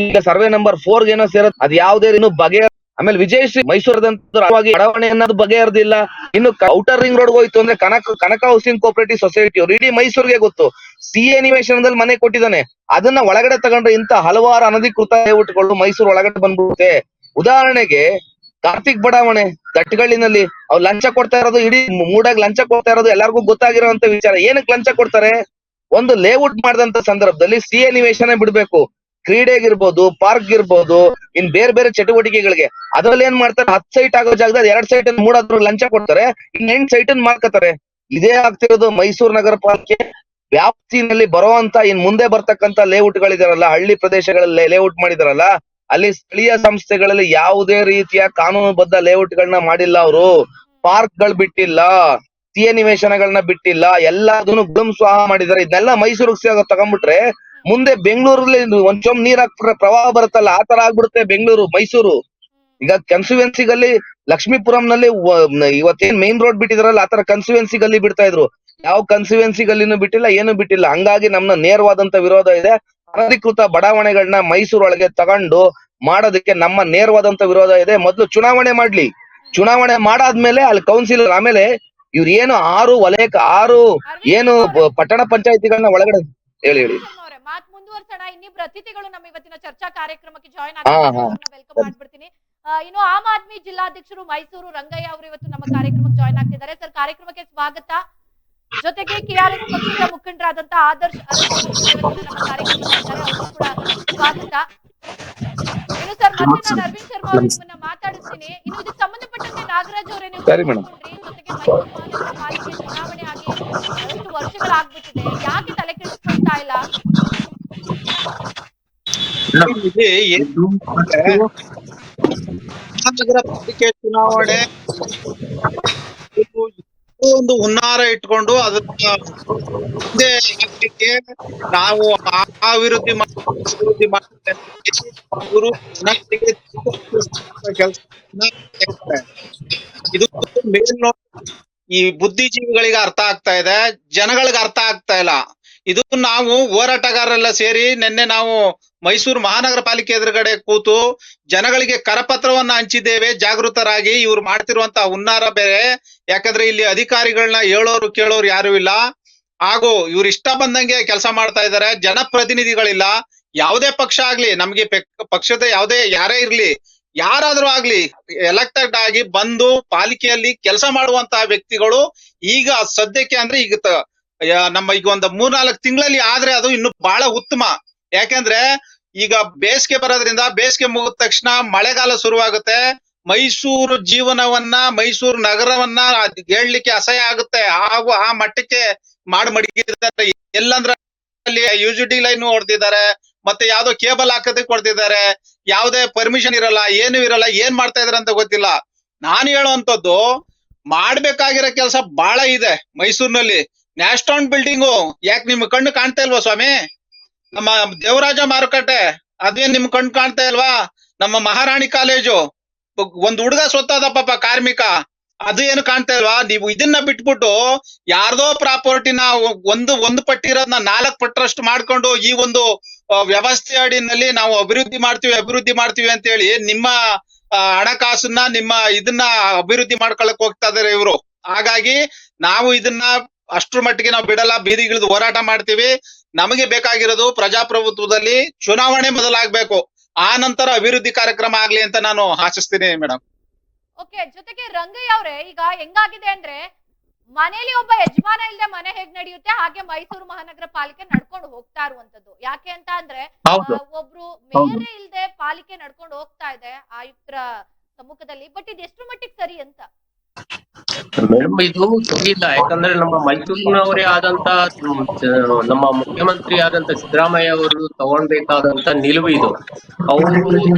S2: ಈಗ ಸರ್ವೆ ನಂಬರ್ 4 ಏನೋ ಸೇರೋದು, ಅದು ಯಾವುದೇ ಇನ್ನು ಬಗೆ. ಆಮೇಲೆ ವಿಜಯಶ್ರೀ ಮೈಸೂರದಂತ ಬಡಾವಣೆ ಅನ್ನೋದು ಬಗೆಹರ್ದಿಲ್ಲ. ಇನ್ನು ಔಟರ್ ರಿಂಗ್ ರೋಡ್ ಹೋಯ್ತು ಅಂದ್ರೆ ಕನಕ ಹೌಸಿಂಗ್ ಕೋಆಪರೇಟಿವ್ ಸೊಸೈಟಿ ಅವ್ರು ಇಡೀ ಮೈಸೂರಿಗೆ ಗೊತ್ತು. CA ನಿವೇಶನದಲ್ಲಿ ಮನೆ ಕೊಟ್ಟಿದ್ದಾನೆ. ಅದನ್ನ ಒಳಗಡೆ ತಗೊಂಡ್ರೆ ಇಂತ ಹಲವಾರು ಅನಧಿಕೃತ ಲೇಔಟ್ಗಳು ಮೈಸೂರು ಒಳಗಡೆ ಬಂದ್ಬಿಡುತ್ತೆ. ಉದಾಹರಣೆಗೆ ಕಾರ್ತಿಕ್ ಬಡಾವಣೆ ದಟ್ಟಗಳ್ಳಿನಲ್ಲಿ ಅವ್ರು ಲಂಚ ಕೊಡ್ತಾ ಇರೋದು, ಇಡೀ ಮೂಡಾಗಿ ಲಂಚ ಕೊಡ್ತಾ ಇರೋದು ಎಲ್ಲರಿಗೂ ಗೊತ್ತಾಗಿರೋಂತ ವಿಚಾರ. ಏನಕ್ಕೆ ಲಂಚ ಕೊಡ್ತಾರೆ? ಒಂದು ಲೇಔಟ್ ಮಾಡಿದಂತ ಸಂದರ್ಭದಲ್ಲಿ CA ನಿವೇಶನ ಬಿಡ್ಬೇಕು. ಕ್ರೀಡೆಗಿರ್ಬೋದು, ಪಾರ್ಕ್ ಇರ್ಬೋದು, ಇನ್ ಬೇರೆ ಬೇರೆ ಚಟುವಟಿಕೆಗಳಿಗೆ ಅದ್ರಲ್ಲಿ ಏನ್ ಮಾಡ್ತಾರೆ, 10 ಸೈಟ್ ಆಗೋ ಜಾಗದಲ್ಲಿ 2 ಸೈಟ್ ಮೂಡಾದ್ರು ಲಂಚ ಕೊಡ್ತಾರೆ, ಇನ್ 8 ಸೈಟ್ ಮಾಡ್ಕೋತಾರೆ. ಇದೇ ಆಗ್ತಿರೋದು ಮೈಸೂರು ನಗರ ಪಾಲಿಕೆ ವ್ಯಾಪ್ತಿನಲ್ಲಿ ಬರುವಂತ ಇನ್ ಮುಂದೆ ಬರ್ತಕ್ಕಂತ ಲೇಔಟ್ ಗಳಿದಾರಲ್ಲ, ಹಳ್ಳಿ ಪ್ರದೇಶಗಳಲ್ಲಿ ಲೇಔಟ್ ಮಾಡಿದಾರಲ್ಲ, ಅಲ್ಲಿ ಸ್ಥಳೀಯ ಸಂಸ್ಥೆಗಳಲ್ಲಿ ಯಾವುದೇ ರೀತಿಯ ಕಾನೂನುಬದ್ಧ ಲೇಔಟ್ ಗಳನ್ನ ಮಾಡಿಲ್ಲ ಅವರು. ಪಾರ್ಕ್ ಗಳು ಬಿಟ್ಟಿಲ್ಲ, ಸಿಎ ನಿವೇಶನಗಳನ್ನ ಬಿಟ್ಟಿಲ್ಲ, ಎಲ್ಲದನ್ನು ಗುಮ್ ಸ್ವಾಹ ಮಾಡಿದ್ದಾರೆ. ಇದನ್ನೆಲ್ಲ ಮೈಸೂರಿಗೆ ತಗೊಂಡ್ಬಿಟ್ರೆ ಮುಂದೆ ಬೆಂಗಳೂರಲ್ಲಿ ಒಂದ್ ಚೊಂಬ್ ನೀರ್ ಹಾಕ್ಬಿಟ್ರೆ ಪ್ರವಾಹ ಬರುತ್ತಲ್ಲ, ಆ ತರ ಆಗ್ಬಿಡುತ್ತೆ ಬೆಂಗಳೂರು ಮೈಸೂರು. ಈಗ ಕನ್ಸ್ಟಿಟ್ಯೂನ್ಸಿಗಲ್ಲಿ ಲಕ್ಷ್ಮೀಪುರಂನಲ್ಲಿ ಇವತ್ತೇನ್ ಮೇನ್ ರೋಡ್ ಬಿಟ್ಟಿದಾರಲ್ಲ, ಆತರ ಕನ್ಸ್ಟಿಟ್ಯೂನ್ಸಿ ಗಲ್ಲಿ ಬಿಡ್ತಾ ಇದ್ರು. ಯಾವ ಕನ್ಸ್ಟಿಟ್ಯೂನ್ಸಿ ಗಲ್ಲಿನೂ ಬಿಟ್ಟಿಲ್ಲ, ಏನು ಬಿಟ್ಟಿಲ್ಲ. ಹಂಗಾಗಿ ನಮ್ನ ನೇರವಾದಂತ ವಿರೋಧ ಇದೆ. ಅನಧಿಕೃತ ಬಡಾವಣೆಗಳನ್ನ ಮೈಸೂರೊಳಗೆ ತಗೊಂಡು ಮಾಡೋದಕ್ಕೆ ನಮ್ಮ ನೇರವಾದಂತ ವಿರೋಧ ಇದೆ. ಮೊದ್ಲು ಚುನಾವಣೆ ಮಾಡ್ಲಿ, ಚುನಾವಣೆ ಮಾಡಾದ್ಮೇಲೆ ಅಲ್ಲಿ ಕೌನ್ಸಿಲರ್, ಆಮೇಲೆ ಇವ್ರು ಏನು 6 ವಲಯಕ್ಕೆ 6 ಏನು ಪಟ್ಟಣ ಪಂಚಾಯತಿಗಳನ್ನ ಒಳಗಡೆ ಹೇಳಿ
S1: ಮಾತ್ ಮುಂದುವರ್ಸೋಣ. ಇನ್ನಿಬ್ರು ಅತಿಥಿಗಳು ನಮ್ಮ ಇವತ್ತಿನ ಚರ್ಚಾ ಕಾರ್ಯಕ್ರಮಕ್ಕೆ ಜಾಯ್ನ್
S2: ಹಾ
S1: ಆಗ್ತಾರೆ, ವೆಲ್ಕಮ್ ಮಾಡ್ಬಿಡ್ತೀನಿ. ಇನ್ನು ಆಮ್ ಆದ್ಮಿ ಜಿಲ್ಲಾಧ್ಯಕ್ಷರು ಮೈಸೂರು ರಂಗಯ್ಯ ಅವರು ಇವತ್ತು ನಮ್ಮ ಕಾರ್ಯಕ್ರಮಕ್ಕೆ ಜಾಯ್ನ್ ಆಗ್ತಿದ್ದಾರೆ. ಸರ್, ಕಾರ್ಯಕ್ರಮಕ್ಕೆ ಸ್ವಾಗತ. ಜೊತೆಗೆ ಕೆಆರ್ಎಸ್ ಪಕ್ಷದ ಮುಖಂಡರಾದಂತಹ ಆದರ್ಶ್ ನಮ್ಮ ಕಾರ್ಯಕ್ರಮಕ್ಕೆ ಇದ್ದಾರೆ, ಅವರು ಕೂಡ ಸ್ವಾಗತ. ಇನ್ನು ಸರ್, ಮತ್ತೆ ನಾನು ಅರವಿಂದ್ ಶರ್ಮಾ ಅವರು ನಿಮ್ಮನ್ನ ಮಾತಾಡಿಸ್ತೀನಿ. ಇನ್ನು ಇದಕ್ಕೆ ಸಂಬಂಧಪಟ್ಟಂತೆ ನಾಗರಾಜ್ ಅವರೇ, ನೀವು ಜೊತೆಗೆ ಮೈಸೂರು ಮಹಾನಗರ ಪಾಲಿಕೆ ಚುನಾವಣೆ ಆಗಿ ಬಹಳಷ್ಟು ವರ್ಷಗಳಾಗ್ಬಿಟ್ಟಿದೆ, ಯಾಕೆ ತಲೆ ಕೆಡಿಸ್ಕೊಳ್ತಾ ಇಲ್ಲ?
S3: ಮಹಾನಗರ ಪಾಲಿಕೆ ಚುನಾವಣೆ ಒಂದು ಹುನ್ನಾರ ಇಟ್ಕೊಂಡು ಅದನ್ನ ಮುಂದೆ ಹಾಕ್ಲಿಕ್ಕೆ ನಾವು ಅಭಿವೃದ್ಧಿ ಇವರು ಕೆಲಸ ಇದು ಮೇಲ್ನೋಟ ಈ ಬುದ್ಧಿಜೀವಿಗಳಿಗೆ ಅರ್ಥ ಆಗ್ತಾ ಇದೆ, ಜನಗಳಿಗೆ ಅರ್ಥ ಆಗ್ತಾ ಇಲ್ಲ. ಇದು ನಾವು ಹೋರಾಟಗಾರರೆಲ್ಲ ಸೇರಿ ನಿನ್ನೆ ನಾವು ಮೈಸೂರು ಮಹಾನಗರ ಪಾಲಿಕೆ ಎದುರುಗಡೆ ಕೂತು ಜನಗಳಿಗೆ ಕರಪತ್ರವನ್ನ ಹಂಚಿದ್ದೇವೆ, ಜಾಗೃತರಾಗಿ. ಇವ್ರು ಮಾಡ್ತಿರುವಂತಹ ಹುನ್ನಾರ ಬೇರೆ. ಯಾಕಂದ್ರೆ ಇಲ್ಲಿ ಅಧಿಕಾರಿಗಳನ್ನ ಹೇಳೋರು ಕೇಳೋರು ಯಾರು ಇಲ್ಲ, ಹಾಗೂ ಇವ್ರು ಇಷ್ಟ ಬಂದಂಗೆ ಕೆಲಸ ಮಾಡ್ತಾ ಇದ್ದಾರೆ. ಜನಪ್ರತಿನಿಧಿಗಳಿಲ್ಲ. ಯಾವುದೇ ಪಕ್ಷ ಆಗ್ಲಿ, ನಮ್ಗೆ ಪಕ್ಷದ ಯಾರೇ ಇರ್ಲಿ, ಯಾರಾದ್ರೂ ಆಗ್ಲಿ, ಎಲೆಕ್ಟೆಡ್ ಆಗಿ ಬಂದು ಪಾಲಿಕೆಯಲ್ಲಿ ಕೆಲಸ ಮಾಡುವಂತಹ ವ್ಯಕ್ತಿಗಳು ಈಗ ಸದ್ಯಕ್ಕೆ ಅಂದ್ರೆ ಈಗ ನಮ್ಮ ಈಗ ಒಂದು 3-4 ತಿಂಗಳಲ್ಲಿ ಆದ್ರೆ ಅದು ಇನ್ನು ಬಹಳ ಉತ್ತಮ. ಯಾಕಂದ್ರೆ ಈಗ ಬೇಸಿಗೆ ಬರೋದ್ರಿಂದ, ಬೇಸಿಗೆ ಮುಗಿದ ತಕ್ಷಣ ಮಳೆಗಾಲ ಶುರುವಾಗುತ್ತೆ. ಮೈಸೂರು ಜೀವನವನ್ನ, ಮೈಸೂರು ನಗರವನ್ನ ಹೇಳಲಿಕ್ಕೆ ಅಸಹ್ಯ ಆಗುತ್ತೆ. ಹಾಗೂ ಆ ಮಟ್ಟಕ್ಕೆ ಮಡಗಿದ್ದಾರೆ. ಎಲ್ಲಂದ್ರೆ ಅಲ್ಲಿ UGD ಲೈನ್ ಹೊಡೆದಿದ್ದಾರೆ, ಮತ್ತೆ ಯಾವ್ದೋ ಕೇಬಲ್ ಹಾಕೋದಕ್ಕೆ ಹೊಡೆದಿದ್ದಾರೆ, ಯಾವ್ದೇ ಪರ್ಮಿಷನ್ ಇರಲ್ಲ, ಏನು ಇರಲ್ಲ. ಏನ್ ಮಾಡ್ತಾ ಇದಾರೆ ಅಂತ ಗೊತ್ತಿಲ್ಲ. ನಾನು ಹೇಳುವಂತದ್ದು, ಮಾಡ್ಬೇಕಾಗಿರೋ ಕೆಲಸ ಬಹಳ ಇದೆ ಮೈಸೂರಿನಲ್ಲಿ. ನ್ಯಾಸ್ಟೌನ್ ಬಿಲ್ಡಿಂಗು ಯಾಕೆ ನಿಮ್ ಕಣ್ಣು ಕಾಣ್ತಾ ಇಲ್ವಾ ಸ್ವಾಮಿ? ನಮ್ಮ ದೇವರಾಜ ಮಾರುಕಟ್ಟೆ ಅದೇನ್ ನಿಮ್ ಕಣ್ಣು ಕಾಣ್ತಾ ಇಲ್ವಾ? ನಮ್ಮ ಮಹಾರಾಣಿ ಕಾಲೇಜು, ಒಂದ್ ಹುಡುಗ ಸೊತ್ತದ ಪಾಪ ಕಾರ್ಮಿಕ, ಅದು ಏನು ಕಾಣ್ತಾ ಇಲ್ವಾ? ನೀವು ಇದನ್ನ ಬಿಟ್ಬಿಟ್ಟು ಯಾರ್ದೋ ಪ್ರಾಪರ್ಟಿನ ಒಂದು ಪಟ್ಟಿ ಇರೋದನ್ನ 4 ಪಟ್ಟರಷ್ಟು ಮಾಡ್ಕೊಂಡು ಈ ಒಂದು ವ್ಯವಸ್ಥೆ ಅಡಿನಲ್ಲಿ ನಾವು ಅಭಿವೃದ್ಧಿ ಮಾಡ್ತೀವಿ ಅಂತ ಹೇಳಿ ನಿಮ್ಮ ಹಣಕಾಸನ್ನ, ನಿಮ್ಮ ಇದನ್ನ ಅಭಿವೃದ್ಧಿ ಮಾಡ್ಕೊಳಕ್ ಹೋಗ್ತಾ ಇದಾರೆ ಇವರು. ಹಾಗಾಗಿ ನಾವು ಇದನ್ನ ಅಷ್ಟ್ರ ಮಟ್ಟಿಗೆ ನಾವು ಬಿಡಲ್ಲ, ಬೀದಿಗಿಳಿದು ಹೋರಾಟ ಮಾಡ್ತೀವಿ. ನಮಗೆ ಬೇಕಾಗಿರೋದು ಪ್ರಜಾಪ್ರಭುತ್ವದಲ್ಲಿ ಚುನಾವಣೆ ಮೊದಲಾಗ್ಬೇಕು, ಆ ನಂತರ ಅಭಿವೃದ್ಧಿ ಕಾರ್ಯಕ್ರಮ ಆಗ್ಲಿ ಅಂತ ನಾನು ಆಶಿಸ್ತೀನಿ ಮೇಡಮ್.
S1: ಓಕೆ, ಜೊತೆಗೆ ರಂಗಯ್ಯ ಅವರೇ, ಈಗ ಹೆಂಗಾಗಿದೆ ಅಂದ್ರೆ ಮನೆಯಲ್ಲಿ ಒಬ್ಬ ಯಜಮಾನ ಇಲ್ಲದೆ ಮನೆ ಹೇಗ್ ನಡೆಯುತ್ತೆ, ಹಾಗೆ ಮೈಸೂರು ಮಹಾನಗರ ಪಾಲಿಕೆ ನಡ್ಕೊಂಡು ಹೋಗ್ತಾ ಇರುವಂತದ್ದು. ಯಾಕೆ ಅಂತ ಅಂದ್ರೆ ಒಬ್ರು ಮೇಯರೇ ಇಲ್ಲದೆ ಪಾಲಿಕೆ ನಡ್ಕೊಂಡು ಹೋಗ್ತಾ ಇದೆ ಆಯುಕ್ತರ ಸಮ್ಮುಖದಲ್ಲಿ. ಬಟ್ ಇದು ಎಷ್ಟು ಮಟ್ಟಿಗೆ ಸರಿ ಅಂತ?
S4: ಮೇಡಮ್, ಇದು ಸರಿ ಇಲ್ಲ. ಯಾಕಂದ್ರೆ ನಮ್ಮ ಮೈಸೂರಿನವರೇ ಆದಂತ ನಮ್ಮ ಮುಖ್ಯಮಂತ್ರಿ ಆದಂತ ಸಿದ್ದರಾಮಯ್ಯ ಅವರು ತಗೊಳ್ಬೇಕಾದಂತ ನಿಲುವು ಇದು. ಅವರು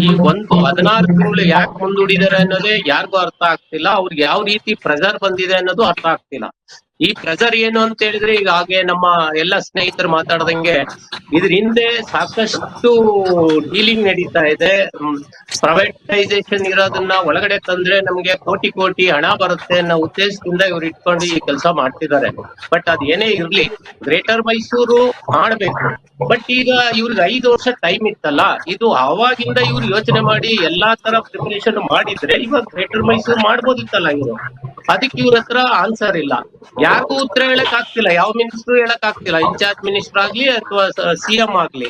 S4: ಈ 16 ತಿಂಗಳು ಯಾಕೆ ಮುಂದೂಡಿದ್ದಾರೆ ಅನ್ನೋದೇ ಯಾರಿಗೂ ಅರ್ಥ ಆಗ್ತಿಲ್ಲ. ಅವ್ರಿಗೆ ಯಾವ ರೀತಿ ಪ್ರೆಷರ್ ಬಂದಿದೆ ಅನ್ನೋದು ಅರ್ಥ ಆಗ್ತಿಲ್ಲ. ಈ ಪ್ರೆಷರ್ ಏನು ಅಂತ ಹೇಳಿದ್ರೆ, ಈಗ ಹಾಗೆ ನಮ್ಮ ಎಲ್ಲ ಸ್ನೇಹಿತರು ಮಾತಾಡ್ದಂಗೆ ಇದ್ರ ಹಿಂದೆ ಸಾಕಷ್ಟು ಡೀಲಿಂಗ್ ನಡೀತಾ ಇದೆ. ಪ್ರೈವೇಟೈಸೇಷನ್ ಇರೋದನ್ನ ಒಳಗಡೆ ತಂದ್ರೆ ನಮ್ಗೆ ಕೋಟಿ ಹಣ ಬರುತ್ತೆ ಅನ್ನೋ ಉದ್ದೇಶದಿಂದ ಇವ್ರು ಇಟ್ಕೊಂಡು ಈ ಕೆಲಸ ಮಾಡ್ತಿದ್ದಾರೆ. ಬಟ್ ಅದ್ ಏನೇ ಇರ್ಲಿ, ಗ್ರೇಟರ್ ಮೈಸೂರು ಮಾಡ್ಬೇಕು. ಬಟ್ ಈಗ ಇವ್ರಿಗೆ 5 ವರ್ಷ ಟೈಮ್ ಇತ್ತಲ್ಲ, ಇದು ಅವಾಗಿಂದ ಇವ್ರು ಯೋಚನೆ ಮಾಡಿ ಎಲ್ಲಾ ತರ ಪ್ರಿಪರೇಷನ್ ಮಾಡಿದ್ರೆ ಇವಾಗ ಗ್ರೇಟರ್ ಮೈಸೂರು ಮಾಡ್ಬೋದಿತ್ತಲ್ಲ ಇವರು. ಅದಕ್ಕೆ ಇವ್ರ ಹತ್ರ ಆನ್ಸರ್ ಇಲ್ಲ. ಯಾರಿಗೂ ಉತ್ತರ ಹೇಳಕ್ ಆಗ್ತಿಲ್ಲ, ಯಾವ ಮಿನಿಸ್ಟ್ರು ಹೇಳಕ್ ಆಗ್ತಿಲ್ಲ, ಇನ್ಚಾರ್ಜ್ ಮಿನಿಸ್ಟರ್ ಆಗ್ಲಿ ಅಥವಾ ಸಿಎಂ ಆಗ್ಲಿ.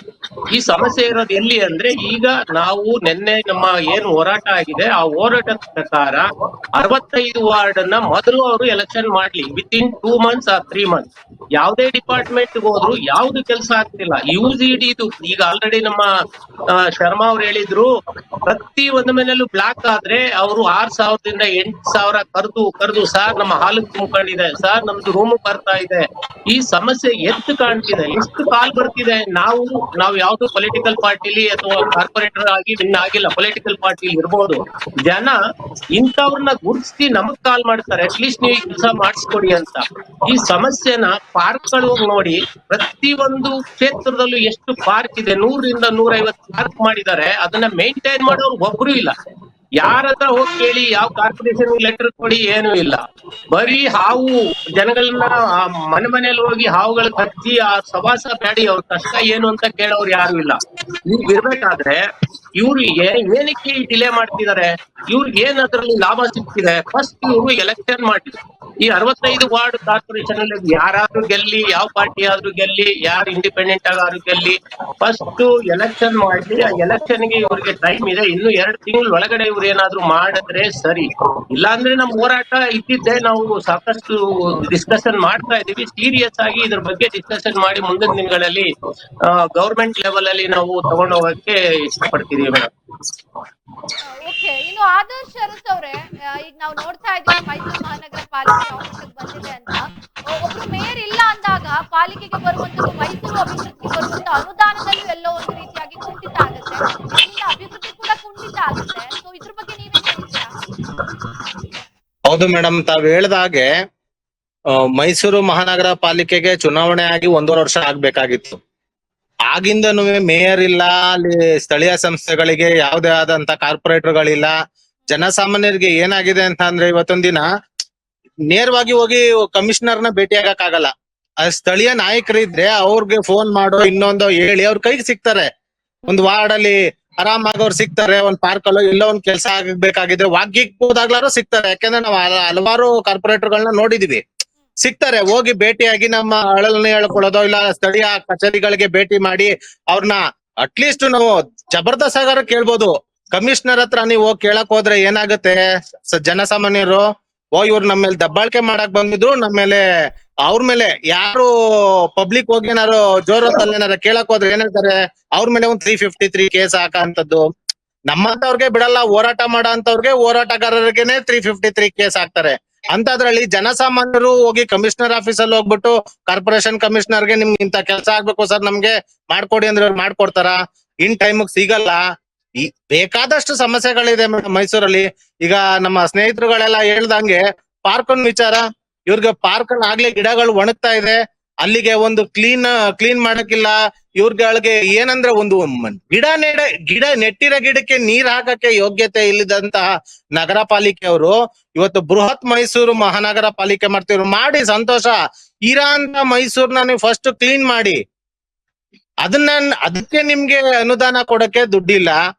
S4: ಈ ಸಮಸ್ಯೆ ಇರೋದು ಎಲ್ಲಿ ಅಂದ್ರೆ, ಈಗ ನಾವು ನಿನ್ನೆ ನಮ್ಮ ಏನ್ ಹೋರಾಟ ಆಗಿದೆ ಆ ಹೋರಾಟದ ಪ್ರಕಾರ 65 ವಾರ್ಡ್ ಅನ್ನ ಮೊದಲು ಅವರು ಎಲೆಕ್ಷನ್ ಮಾಡ್ಲಿ, ವಿತಿನ್ 2 months ಆರ್ 3 months. ಯಾವುದೇ ಡಿಪಾರ್ಟ್ಮೆಂಟ್ ಹೋದ್ರು ಯಾವ್ದು ಕೆಲಸ ಆಗ್ತಿಲ್ಲ. ಯುಸಿಡಿದು ಈಗ ಆಲ್ರೆಡಿ ನಮ್ಮ ಶರ್ಮಾ ಅವ್ರು ಹೇಳಿದ್ರು, ಪ್ರತಿ ಒಂದು ಮನೆಯಲ್ಲೂ ಬ್ಲಾಕ್ ಆದ್ರೆ ಅವರು 6,000ದಿಂದ 8,000 ಕರೆದು ಸರ್ ನಮ್ಮ ಹಾಲಿಗೆ ತುಂಬಿಕೊಂಡಿದೆ, ಸರ್ ನಮ್ದು ರೂಮ್ ಬರ್ತಾ ಇದೆ, ಈ ಸಮಸ್ಯೆ ಎದ್ದು ಕಾಣ್ತಿದೆ, ಎಷ್ಟು ಕಾಲ್ ಬರ್ತಿದೆ. ನಾವು ಯಾವ್ದು ಪೊಲಿಟಿಕಲ್ ಪಾರ್ಟಿಲಿ ಅಥವಾ ಕಾರ್ಪೊರೇಟರ್ ಆಗಿ ವಿನ್ ಆಗಿಲ್ಲ, ಪೊಲಿಟಿಕಲ್ ಪಾರ್ಟಿಲಿ ಇರ್ಬೋದು. ಜನ ಇಂಥವ್ರನ್ನ ಗುರ್ತಿಸಿ ನಮಗ್ ಕಾಲ್ ಮಾಡ್ತಾರೆ, ಅಟ್ಲೀಸ್ಟ್ ನೀವು ಈ ಕೆಲಸ ಮಾಡಿಸ್ಕೊಡಿ ಅಂತ. ಈ ಸಮಸ್ಯೆನ ಪಾರ್ಕ್ಗಳು ಹೋಗಿ ನೋಡಿ, ಪ್ರತಿ ಒಂದು ಕ್ಷೇತ್ರದಲ್ಲೂ ಎಷ್ಟು ಪಾರ್ಕ್ ಇದೆ, 100ರಿಂದ 150 ಪಾರ್ಕ್ ಮಾಡಿದ್ದಾರೆ. ಅದನ್ನ ಮೇಂಟೈನ್ ಮಾಡೋರು ಒಬ್ರು ಇಲ್ಲ. ಯಾರ ಹತ್ರ ಹೋಗಿ ಕೇಳಿ, ಯಾವ ಕಾರ್ಪೊರೇಷನ್ ಲೆಟರ್ ಕೊಡಿ, ಏನು ಇಲ್ಲ. ಬರೀ ಹಾವು ಜನಗಳನ್ನ ಮನೆಯಲ್ಲಿ ಹೋಗಿ ಹಾವುಗಳು ಕಚ್ಚಿ ಆ ಸವಾಸ ಬ್ಯಾಡಿ, ಅವ್ರ ಕಷ್ಟ ಏನು ಅಂತ ಕೇಳೋರು ಯಾರು ಇಲ್ಲ. ಈಗ ಇರ್ಬೇಕಾದ್ರೆ ಇವ್ರು ಏನಕ್ಕೆ ಡಿಲೇ ಮಾಡ್ತಿದ್ದಾರೆ, ಇವ್ರಿಗೆ ಏನ್ ಅದ್ರಲ್ಲಿ ಲಾಭ ಸಿಗ್ತಿದೆ? ಫಸ್ಟ್ ಇವ್ರು ಎಲೆಕ್ಷನ್ ಮಾಡಿ, ಈ 65 ವಾರ್ಡ್ ಕಾರ್ಪೊರೇಷನ್ ಅಲ್ಲಿ ಯಾರಾದ್ರೂ ಗೆಲ್ಲಿ, ಯಾವ ಪಾರ್ಟಿ ಆದ್ರೂ ಗೆಲ್ಲಿ, ಯಾರು ಇಂಡಿಪೆಂಡೆಂಟ್ ಆಗಾದ್ರೂ ಗೆಲ್ಲಿ, ಫಸ್ಟ್ ಎಲೆಕ್ಷನ್ ಮಾಡ್ಲಿ. ಆ ಎಲೆಕ್ಷನ್ ಗೆ ಇವ್ರಿಗೆ ಟೈಮ್ ಇದೆ, ಇನ್ನು 2 ತಿಂಗಳ ಒಳಗಡೆ ಇವ್ರು ಏನಾದ್ರು ಮಾಡಿದ್ರೆ ಸರಿ. ಇಲ್ಲಾಂದ್ರೆ ನಮ್ ಹೋರಾಟ ಇದ್ದಿದ್ದೆ, ನಾವು ಸಾಕಷ್ಟು ಡಿಸ್ಕಷನ್ ಮಾಡ್ತಾ ಇದೀವಿ. ಸೀರಿಯಸ್ ಆಗಿ ಇದ್ರ ಬಗ್ಗೆ ಡಿಸ್ಕಷನ್ ಮಾಡಿ ಮುಂದಿನ ದಿನಗಳಲ್ಲಿ ಗವರ್ಮೆಂಟ್ ಲೆವೆಲ್ ಅಲ್ಲಿ ನಾವು ತಗೊಂಡು ಹೋಗಕ್ಕೆ ಇಷ್ಟಪಡ್ತೀವಿ ಮೇಡಮ್.
S1: ಓಕೆ, ಇನ್ನು ಆದರ್ಶ್ ಅರಸ್ ಅವ್ರೆ, ಈಗ ನಾವು ನೋಡ್ತಾ ಇದೀವಿ ಮೈಸೂರು ಮಹಾನಗರ ಪಾಲಿಕೆ ಯಾವ ಮಟ್ಟಕ್ಕೆ ಬಂದಿದೆ ಅಂತ. ಒಬ್ರು ಮೇಯರ್ ಇಲ್ಲ ಅಂದಾಗ ಪಾಲಿಕೆಗೆ ಬರುವಂತದ್ದು, ಮೈಸೂರು ಅಭಿವೃದ್ಧಿಗೆ ಬರುವಂತ ಅನುದಾನದಲ್ಲೂ ಎಲ್ಲೋ ಒಂದು ರೀತಿಯಾಗಿ ಕುಂಠಿತ ಆಗುತ್ತೆ, ಇದರಿಂದ ಅಭಿವೃದ್ಧಿ ಕೂಡ ಕುಂಠಿತ ಆಗುತ್ತೆ. ಸೊ ಇದ್ರ ಬಗ್ಗೆ ನೀವೇನ್ ಹೇಳ್ತೀರಾ?
S5: ಹೌದು ಮೇಡಮ್, ತಾವ್ ಹೇಳ್ದಾಗೆ ಮೈಸೂರು ಮಹಾನಗರ ಪಾಲಿಕೆಗೆ ಚುನಾವಣೆ ಆಗಿ 1.5 ವರ್ಷ ಆಗ್ಬೇಕಾಗಿತ್ತು. ಆಗಿಂದನೂ ಮೇಯರ್ ಇಲ್ಲ, ಅಲ್ಲಿ ಸ್ಥಳೀಯ ಸಂಸ್ಥೆಗಳಿಗೆ ಯಾವುದೇ ಆದಂತ ಕಾರ್ಪೊರೇಟರ್ಗಳಿಲ್ಲ. ಜನಸಾಮಾನ್ಯರಿಗೆ ಏನಾಗಿದೆ ಅಂತ ಅಂದ್ರೆ, ಇವತ್ತೊಂದ್ ದಿನ ನೇರವಾಗಿ ಹೋಗಿ ಕಮಿಷನರ್ನ ಭೇಟಿ ಆಗಕ್ಕಾಗಲ್ಲ. ಸ್ಥಳೀಯ ನಾಯಕರಿದ್ರೆ ಅವ್ರಿಗೆ ಫೋನ್ ಮಾಡೋ ಇನ್ನೊಂದೋ ಹೇಳಿ ಅವ್ರ ಕೈಗೆ ಸಿಗ್ತಾರೆ. ಒಂದ್ ವಾರ್ಡ್ ಅಲ್ಲಿ ಆರಾಮಾಗಿ ಅವ್ರು ಸಿಗ್ತಾರೆ. ಒಂದ್ ಪಾರ್ಕ್ ಅಲ್ಲೋ ಎಲ್ಲೋ ಒಂದ್ ಕೆಲಸ ಆಗ್ಬೇಕಾಗಿದ್ರೆ ವಾಗ್ಗಿಗ್ ಹೋದಾಗ್ಲಾರು ಸಿಗ್ತಾರೆ. ಯಾಕಂದ್ರೆ ನಾವು ಹಲವಾರು ಕಾರ್ಪೊರೇಟರ್ಗಳನ್ನ ನೋಡಿದೀವಿ, ಸಿಗ್ತಾರೆ. ಹೋಗಿ ಭೇಟಿಯಾಗಿ ನಮ್ಮ ಅಳಲನ್ನ ಹೇಳ್ಕೊಳ್ಳೋದೋ, ಇಲ್ಲ ಸ್ಥಳೀಯ ಕಚೇರಿಗಳಿಗೆ ಭೇಟಿ ಮಾಡಿ ಅವ್ರನ್ನ ಅಟ್ಲೀಸ್ಟ್ ನಾವು ಜಬರ್ದಸ್ತ್ ಆಗಾರ ಕೇಳ್ಬೋದು. ಕಮಿಷನರ್ ಹತ್ರ ನೀವು ಹೋಗಿ ಕೇಳಕ್ ಹೋದ್ರೆ ಏನಾಗುತ್ತೆ, ಜನಸಾಮಾನ್ಯರು ಇವ್ರು ನಮ್ಮ ಮೇಲೆ ದಬ್ಬಾಳಿಕೆ ಮಾಡಕ್ ಬಂದಿದ್ರು, ನಮ್ಮ ಮೇಲೆ ಅವ್ರ ಮೇಲೆ ಯಾರು ಪಬ್ಲಿಕ್ ಹೋಗಿ ಏನಾರು ಜೋರತ್ತಲ್ಲಿ ಏನಾರ ಕೇಳಕ್ ಹೋದ್ರೆ ಏನ್ ಹೇಳ್ತಾರೆ, ಅವ್ರ ಮೇಲೆ ಒಂದ್ 353 ಕೇಸ್ ಹಾಕಂತದ್ದು. ನಮ್ಮಂತವ್ರಿಗೆ ಬಿಡಲ್ಲ, ಹೋರಾಟ ಮಾಡೋ ಅಂತವ್ರಿಗೆ, ಹೋರಾಟಗಾರರಿಗೆನೆ 353 ಕೇಸ್ ಹಾಕ್ತಾರೆ. ಅಂತದ್ರಲ್ಲಿ ಜನಸಾಮಾನ್ಯರು ಹೋಗಿ ಕಮಿಷನರ್ ಆಫೀಸ್ ಅಲ್ಲಿ ಹೋಗ್ಬಿಟ್ಟು ಕಾರ್ಪೊರೇಷನ್ ಕಮಿಷನರ್ಗೆ ನಿಮ್ಗೆ ಇಂತ ಕೆಲಸ ಆಗ್ಬೇಕು ಸರ್ ನಮ್ಗೆ ಮಾಡ್ಕೊಡಿ ಅಂದ್ರೆ ಮಾಡ್ಕೊಡ್ತಾರ? ಇನ್ ಟೈಮ್ ಸಿಗಲ್ಲ. ಈ ಬೇಕಾದಷ್ಟು ಸಮಸ್ಯೆಗಳಿದೆ ಮೇಡಮ್ ಮೈಸೂರಲ್ಲಿ. ಈಗ ನಮ್ಮ ಸ್ನೇಹಿತರುಗಳೆಲ್ಲ ಹೇಳ್ದಂಗೆ ಪಾರ್ಕ್ ವಿಚಾರ, ಇವ್ರಿಗೆ ಪಾರ್ಕ್ ಆಗ್ಲೇ ಗಿಡಗಳು ಒಣಗ್ತಾ ಇದೆ, ಅಲ್ಲಿಗೆ ಒಂದು ಕ್ಲೀನ್ ಮಾಡಕ್ಕಿಲ್ಲ. ಇವ್ರಗಳಿಗೆ ಏನಂದ್ರೆ, ಒಂದು ಗಿಡ ನೆಟ್ಟಿರೋ ಗಿಡಕ್ಕೆ ನೀರ್ ಹಾಕಕ್ಕೆ ಯೋಗ್ಯತೆ ಇಲ್ಲದಂತಹ ನಗರ ಪಾಲಿಕೆ ಅವರು ಇವತ್ತು ಬೃಹತ್ ಮೈಸೂರು ಮಹಾನಗರ ಪಾಲಿಕೆ ಮಾಡ್ತಿವ್ರು. ಮಾಡಿ ಸಂತೋಷ, ಇರಾಂತ ಮೈಸೂರ್ನ ನೀವು ಫಸ್ಟ್ ಕ್ಲೀನ್ ಮಾಡಿ. ಅದಕ್ಕೆ ನಿಮ್ಗೆ ಅನುದಾನ ಕೊಡಕ್ಕೆ ದುಡ್ಡಿಲ್ಲ.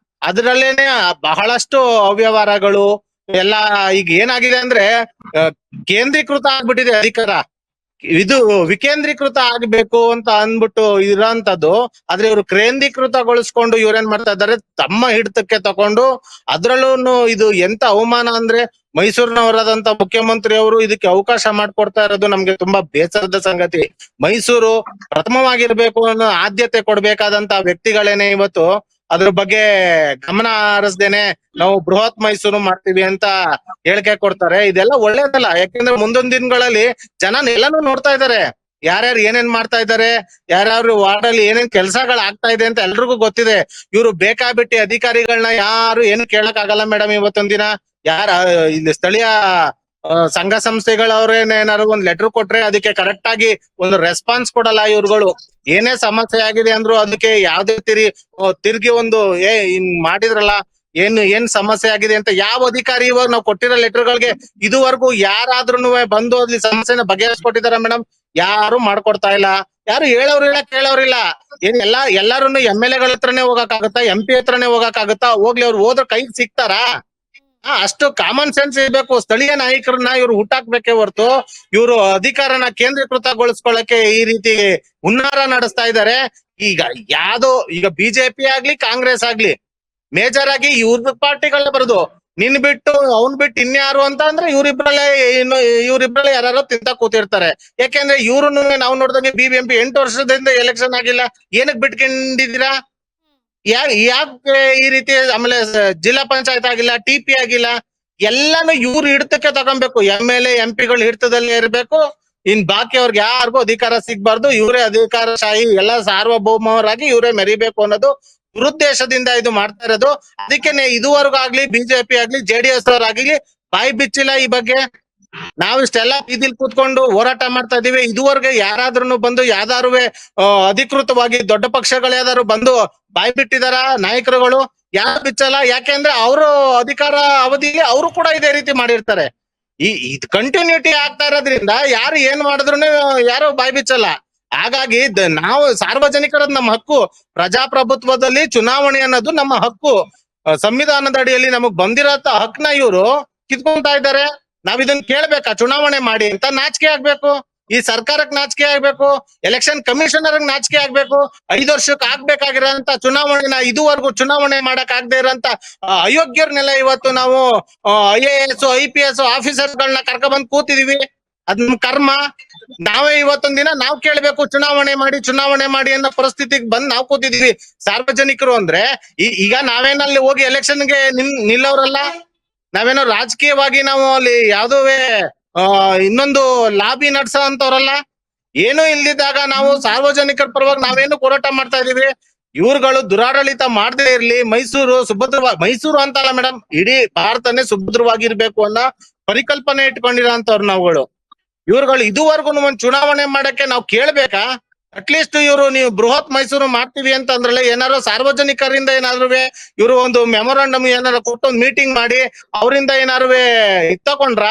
S5: ಅದ್ರಲ್ಲೇನೆ ಬಹಳಷ್ಟು ಅವ್ಯವಹಾರಗಳು ಎಲ್ಲ. ಈಗ ಏನಾಗಿದೆ ಅಂದ್ರೆ, ಕೇಂದ್ರೀಕೃತ ಆಗ್ಬಿಟ್ಟಿದೆ ಅಧಿಕಾರ. ಇದು ವಿಕೇಂದ್ರೀಕೃತ ಆಗ್ಬೇಕು ಅಂತ ಅಂದ್ಬಿಟ್ಟು ಇರೋಂಥದ್ದು. ಆದ್ರೆ ಇವ್ರು ಕೇಂದ್ರೀಕೃತಗೊಳಿಸ್ಕೊಂಡು ಇವ್ರೇನ್ ಮಾಡ್ತಾ ಇದ್ದಾರೆ, ತಮ್ಮ ಹಿಡಿತಕ್ಕೆ ತಕೊಂಡು. ಅದ್ರಲ್ಲೂ ಇದು ಎಂತ ಅವಮಾನ ಅಂದ್ರೆ, ಮೈಸೂರಿನವರಾದಂತ ಮುಖ್ಯಮಂತ್ರಿ ಅವರು ಇದಕ್ಕೆ ಅವಕಾಶ ಮಾಡ್ಕೊಡ್ತಾ ಇರೋದು ನಮ್ಗೆ ತುಂಬಾ ಬೇಸರದ ಸಂಗತಿ. ಮೈಸೂರು ಪ್ರಥಮವಾಗಿರ್ಬೇಕು ಅನ್ನೋ ಆದ್ಯತೆ ಕೊಡ್ಬೇಕಾದಂತ ವ್ಯಕ್ತಿಗಳೇನೆ ಇವತ್ತು ಅದ್ರ ಬಗ್ಗೆ ಗಮನ ಹರಿಸ್ದೇನೆ ನಾವು ಬೃಹತ್ ಮೈಸೂರು ಮಾಡ್ತೀವಿ ಅಂತ ಹೇಳಿಕೆ ಕೊಡ್ತಾರೆ. ಇದೆಲ್ಲ ಒಳ್ಳೇದಲ್ಲ. ಯಾಕಂದ್ರೆ ಮುಂದೊಂದ್ ದಿನಗಳಲ್ಲಿ ಜನ ಎಲ್ಲಾನು ನೋಡ್ತಾ ಇದಾರೆ, ಯಾರ್ಯಾರು ಏನೇನ್ ಮಾಡ್ತಾ ಇದಾರೆ, ಯಾರ್ಯಾರು ವಾರ್ಡ್ ಅಲ್ಲಿ ಏನೇನ್ ಕೆಲ್ಸಗಳು ಆಗ್ತಾ ಇದೆ ಅಂತ ಎಲ್ರಿಗೂ ಗೊತ್ತಿದೆ. ಇವ್ರು ಬೇಕಾಬಿಟ್ಟಿ ಅಧಿಕಾರಿಗಳನ್ನ ಯಾರು ಏನು ಕೇಳಕ್ ಆಗಲ್ಲ ಮೇಡಮ್. ಇವತ್ತೊಂದ್ ದಿನ ಯಾರ ಇಲ್ಲಿ ಸ್ಥಳೀಯ ಸಂಘ ಸಂಸ್ಥೆಗಳವ್ರೇನೇನಾದ್ರು ಒಂದ್ ಲೆಟರ್ ಕೊಟ್ರೆ ಅದಕ್ಕೆ ಕರೆಕ್ಟ್ ಆಗಿ ಒಂದು ರೆಸ್ಪಾನ್ಸ್ ಕೊಡಲ್ಲ ಇವ್ರುಗಳು. ಏನೇ ಸಮಸ್ಯೆ ಆಗಿದೆ ಅಂದ್ರು ಅದಕ್ಕೆ ಯಾವ್ದೇ ತಿರ್ಗಿ ಒಂದು ಹಿಂಗ್ ಮಾಡಿದ್ರಲ್ಲ, ಏನ್ ಸಮಸ್ಯೆ ಆಗಿದೆ ಅಂತ ಯಾವ ಅಧಿಕಾರಿ ಇವಾಗ ನಾವು ಕೊಟ್ಟಿರೋ ಲೆಟರ್ಗಳಿಗೆ ಇದುವರೆಗೂ ಯಾರಾದ್ರೂ ಬಂದು ಅಲ್ಲಿ ಸಮಸ್ಯೆನ ಬಗೆಹರಿಸ್ಕೊಟ್ಟಿದಾರ ಮೇಡಮ್? ಯಾರು ಮಾಡ್ಕೊಡ್ತಾ ಇಲ್ಲ. ಯಾರು ಹೇಳೋರಿಲ್ಲ, ಕೇಳೋರಿಲ್ಲ. ಎಲ್ಲಾರು MLA ಗಳ ಹತ್ರನೇ ಹೋಗಕ್ಕಾಗತ್ತಾ, MP ಹತ್ರನೇ ಹೋಗಕ್ಕಾಗತ್ತಾ? ಹೋಗ್ಲಿ, ಅವ್ರು ಹೋದ್ರ ಕೈಗೆ ಸಿಗ್ತಾರಾ? ಅಷ್ಟು ಕಾಮನ್ ಸೆನ್ಸ್ ಇರ್ಬೇಕು. ಸ್ಥಳೀಯ ನಾಯಕರನ್ನ ಇವ್ರು ಹುಟ್ಟಾಕ್ಬೇಕೇ ಹೊರತು ಇವರು ಅಧಿಕಾರನ ಕೇಂದ್ರೀಕೃತಗೊಳಿಸ್ಕೊಳ್ಳಕ್ಕೆ ಈ ರೀತಿ ಹುನ್ನಾರ ನಡೆಸ್ತಾ ಇದ್ದಾರೆ. ಈಗ ಬಿಜೆಪಿ ಆಗ್ಲಿ ಕಾಂಗ್ರೆಸ್ ಆಗ್ಲಿ ಮೇಜರ್ ಆಗಿ ಇವ್ರ ಪಾರ್ಟಿಗಳನ್ನ ಬರೋದು. ನಿನ್ ಬಿಟ್ಟು ಅವ್ನ್ ಬಿಟ್ಟು ಇನ್ಯಾರು ಅಂತ ಅಂದ್ರೆ ಇವ್ರಿಬ್ರಲ್ಲೇ ಯಾರು ತಿಂತ ಕೂತಿರ್ತಾರೆ. ಯಾಕೆಂದ್ರೆ ಇವ್ರು ನಾವು ನೋಡಿದಂಗೆ BBMP 8 ವರ್ಷದಿಂದ ಎಲೆಕ್ಷನ್ ಆಗಿಲ್ಲ. ಏನಕ್ ಬಿಟ್ಕೊಂಡಿದ್ದೀರಾ? ಯಾಕೆ ಈ ರೀತಿ? ಆಮೇಲೆ ಜಿಲ್ಲಾ ಪಂಚಾಯತ್ ಆಗಿಲ್ಲ, TP ಆಗಿಲ್ಲ. ಎಲ್ಲಾನು ಇವ್ರು ಹಿಡ್ತಕ್ಕೆ ತಗೊಬೇಕು. MLA MP ಗಳು ಹಿಡ್ತದಲ್ಲಿ ಇರ್ಬೇಕು. ಇನ್ ಬಾಕಿ ಅವ್ರಿಗೆ ಯಾರಿಗೂ ಅಧಿಕಾರ ಸಿಗ್ಬಾರ್ದು. ಇವರೇ ಅಧಿಕಾರಶಾಹಿ, ಎಲ್ಲ ಸಾರ್ವಭೌಮರಾಗಿ ಇವರೇ ಮೆರಿಬೇಕು ಅನ್ನೋದು ದುರುದ್ದೇಶದಿಂದ ಇದು ಮಾಡ್ತಾ ಇರೋದು. ಅದಕ್ಕೇನೆ ಇದುವರೆಗೂ ಆಗ್ಲಿ ಬಿಜೆಪಿ ಆಗ್ಲಿ JDS ಅವರಾಗ್ಲಿ ಬಾಯಿ ಬಿಚ್ಚಿಲ್ಲ ಈ ಬಗ್ಗೆ. ನಾವಿಷ್ಟೆಲ್ಲ ಬೀದಿಲ್ ಕೂತ್ಕೊಂಡು ಹೋರಾಟ ಮಾಡ್ತಾ ಇದೀವಿ. ಇದುವರೆಗೆ ಯಾರಾದ್ರೂ ಬಂದು ಯಾವ್ದಾರುವೆ ಅಧಿಕೃತವಾಗಿ ದೊಡ್ಡ ಪಕ್ಷಗಳು ಯಾವ್ದಾದ್ರು ಬಂದು ಬಾಯಿ ಬಿಟ್ಟಿದಾರ? ನಾಯಕರುಗಳು ಯಾರು ಬಿಚ್ಚಲ್ಲ. ಯಾಕೆಂದ್ರೆ ಅವರು ಅಧಿಕಾರ ಅವಧಿಯಲ್ಲಿ ಅವರು ಕೂಡ ಇದೇ ರೀತಿ ಮಾಡಿರ್ತಾರೆ. ಇದು ಕಂಟಿನ್ಯೂಟಿ ಆಗ್ತಾ ಇರೋದ್ರಿಂದ ಯಾರು ಏನ್ ಮಾಡಿದ್ರು ಯಾರು ಬಾಯಿ ಬಿಚ್ಚಲ್ಲ. ಹಾಗಾಗಿ ನಾವು ಸಾರ್ವಜನಿಕರದ್ ನಮ್ಮ ಹಕ್ಕು. ಪ್ರಜಾಪ್ರಭುತ್ವದಲ್ಲಿ ಚುನಾವಣೆ ಅನ್ನೋದು ನಮ್ಮ ಹಕ್ಕು. ಸಂವಿಧಾನದ ಅಡಿಯಲ್ಲಿ ನಮಗ್ ಬಂದಿರೋ ಹಕ್ನ ಇವರು ಕಿತ್ಕೊಂತಾ ಇದ್ದಾರೆ. ನಾವ್ ಇದನ್ನ ಕೇಳ್ಬೇಕಾ? ಚುನಾವಣೆ ಮಾಡಿ ಅಂತ ನಾಚಿಕೆ ಆಗ್ಬೇಕು. ಈ ಸರ್ಕಾರಕ್ಕೆ ನಾಚಿಕೆ ಆಗ್ಬೇಕು. ಎಲೆಕ್ಷನ್ ಕಮಿಷನರ್ ನಾಚಿಕೆ ಆಗ್ಬೇಕು. 5 ವರ್ಷಕ್ಕೆ ಆಗ್ಬೇಕಾಗಿರೋಂತ ಚುನಾವಣೆನ ಇದುವರೆಗೂ ಚುನಾವಣೆ ಮಾಡಕ್ ಆಗದೆ ಇರೋಂತ ಅಯೋಗ್ಯರನ್ನೆಲ್ಲ ಇವತ್ತು ನಾವು IAS IPS ಆಫೀಸರ್ಗಳನ್ನ ಕರ್ಕೊಂಡ್ಬಂದ್ ಕೂತಿದೀವಿ. ಅದ್ ನಮ್ ಕರ್ಮ. ನಾವೇ ಇವತ್ತೊಂದ್ ದಿನ ನಾವ್ ಕೇಳ್ಬೇಕು ಚುನಾವಣೆ ಮಾಡಿ ಅನ್ನೋ ಪರಿಸ್ಥಿತಿಗೆ ಬಂದ್ ನಾವ್ ಕೂತಿದೀವಿ. ಸಾರ್ವಜನಿಕರು ಅಂದ್ರೆ ಈಗ ನಾವೇನಲ್ಲಿ ಹೋಗಿ ಎಲೆಕ್ಷನ್ಗೆ ನಿಲ್ಲವ್ರಲ್ಲ. ನಾವೇನೋ ರಾಜಕೀಯವಾಗಿ ನಾವು ಅಲ್ಲಿ ಯಾವ್ದುವೆ ಇನ್ನೊಂದು ಲಾಬಿ ನಡ್ಸೋ ಅಂತವ್ರಲ್ಲ. ಏನು ಇಲ್ದಿದ್ದಾಗ ನಾವು ಸಾರ್ವಜನಿಕರ ಪರವಾಗಿ ನಾವೇನು ಹೋರಾಟ ಮಾಡ್ತಾ ಇದೀವಿ. ಇವ್ರುಗಳು ದುರಾಡಳಿತ ಮಾಡದೇ ಇರ್ಲಿ. ಮೈಸೂರು ಅಂತಲ್ಲ ಮೇಡಮ್, ಇಡೀ ಭಾರತನೇ ಸುಭದ್ರವಾಗಿರ್ಬೇಕು ಅನ್ನೋ ಪರಿಕಲ್ಪನೆ ಇಟ್ಕೊಂಡಿರೋ ಅಂತವ್ರು ನಾವುಗಳು. ಇವ್ರುಗಳು ಇದುವರೆಗೂ ಒಂದ್ ಚುನಾವಣೆ ಮಾಡಕ್ಕೆ ನಾವು ಕೇಳ್ಬೇಕಾ? ಅಟ್ಲೀಸ್ಟ್ ನೀವು ಬೃಹತ್ ಮೈಸೂರು ಮಾಡ್ತೀವಿ ಅಂತ ಅಂದ್ರಲ್ಲ, ಏನಾದ್ರು ಸಾರ್ವಜನಿಕರಿಂದ ಏನಾದ್ರು ಇವರು ಒಂದು ಮೆಮೊರಾಂಡಮ್ ಏನಾರು ಕೊಟ್ಟು ಒಂದು ಮೀಟಿಂಗ್ ಮಾಡಿ ಅವರಿಂದ ಏನಾರು ತಕೊಂಡ್ರ?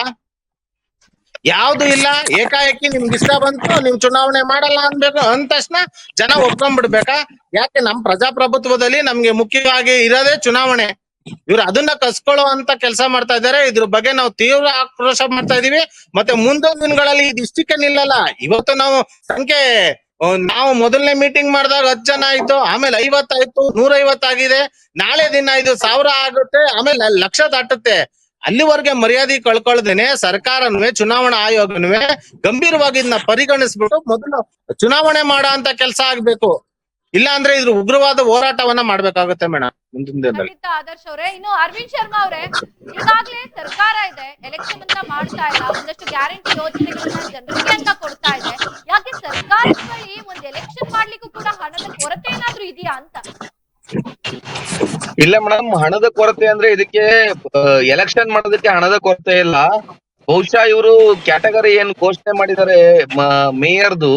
S5: ಯಾವ್ದು ಇಲ್ಲ. ಏಕಾಏಕಿ ನಿಮ್ಗೆ ಇಷ್ಟ ಬಂತು, ನಿಮ್ ಚುನಾವಣೆ ಮಾಡಲ್ಲ ಅನ್ಬೇಕು ಅಂದ ತಕ್ಷಣ ಜನ ಒಪ್ಕೊಂಡ್ಬಿಡ್ಬೇಕಾ? ಯಾಕೆ ನಮ್ ಪ್ರಜಾಪ್ರಭುತ್ವದಲ್ಲಿ ನಮ್ಗೆ ಮುಖ್ಯವಾಗಿ ಇರೋದೇ ಚುನಾವಣೆ. ಇವ್ರು ಅದನ್ನ ಕಸ್ಕೊಳ್ಳೋ ಅಂತ ಕೆಲಸ ಮಾಡ್ತಾ ಇದಾರೆ. ಇದ್ರ ಬಗ್ಗೆ ನಾವು ತೀವ್ರ ಆಕ್ರೋಶ ಮಾಡ್ತಾ ಇದೀವಿ. ಮತ್ತೆ ಮುಂದಿನ ದಿನಗಳಲ್ಲಿ ಇದಿಷ್ಟಕ್ಕೆ ನಿಲ್ಲಲ್ಲ. ಇವತ್ತು ನಾವು ಮೊದಲನೇ ಮೀಟಿಂಗ್ ಮಾಡಿದಾಗ 10 ಜನ ಆಯ್ತು, ಆಮೇಲೆ 50 ಆಯ್ತು, 150 ಆಗಿದೆ. ನಾಳೆ ದಿನ 5,000 ಆಗುತ್ತೆ, ಆಮೇಲೆ 1,00,000 ದಾಟುತ್ತೆ. ಅಲ್ಲಿವರೆಗೆ ಮರ್ಯಾದೆ ಕಳ್ಕೊಳ್ದೇನೆ ಸರ್ಕಾರನುವೆ ಚುನಾವಣಾ ಆಯೋಗನುವೆ ಗಂಭೀರವಾಗಿ ಇದನ್ನ ಪರಿಗಣಿಸ್ಬಿಟ್ಟು ಮೊದಲು ಚುನಾವಣೆ ಮಾಡೋ ಅಂತ ಕೆಲಸ ಆಗ್ಬೇಕು. ಇಲ್ಲ ಅಂದ್ರೆ ಇದ್ರ ಉಗ್ರವಾದ ಹೋರಾಟವನ್ನ ಮಾಡ್ಬೇಕಾಗುತ್ತೆ ಮೇಡಮ್ ಮುಂದಿನ ದಿನದಲ್ಲಿ.
S1: ಆದರ್ಶ್ ಅವರೇ, ಇನ್ನು ಅರವಿಂದ್ ಶರ್ಮಾ ಅವರೇ, ಈಗಾಗ್ಲೇ ಸರ್ಕಾರ ಇದೆ, ಎಲೆಕ್ಷನ್ ಅಂತ ಮಾಡ್ತಾ ಇಲ್ಲ, ಒಂದಷ್ಟು ಗ್ಯಾರಂಟಿ ಯೋಜನೆಗಳನ್ನ ಜನರಿಗೆ ಅಂತ ಕೊಡ್ತಾ ಇದೆ. ಯಾಕೆ ಸರ್ಕಾರದ ಬಳಿ ಒಂದು ಎಲೆಕ್ಷನ್ ಮಾಡ್ಲಿಕ್ಕೂ ಕೂಡ ಹಣದ ಕೊರತೆ ಏನಾದ್ರೂ ಇದೆಯಾ ಅಂತ?
S2: ಇಲ್ಲ ಮೇಡಮ್, ಹಣದ ಕೊರತೆ ಅಂದ್ರೆ ಇದಕ್ಕೆ ಎಲೆಕ್ಷನ್ ಮಾಡೋದಕ್ಕೆ ಹಣದ ಕೊರತೆ ಇಲ್ಲ. ಬಹುಶಃ ಇವರು ಕ್ಯಾಟಗರಿ ಏನ್ ಘೋಷಣೆ ಮಾಡಿದ್ದಾರೆ, ಮೇಯರ್ದು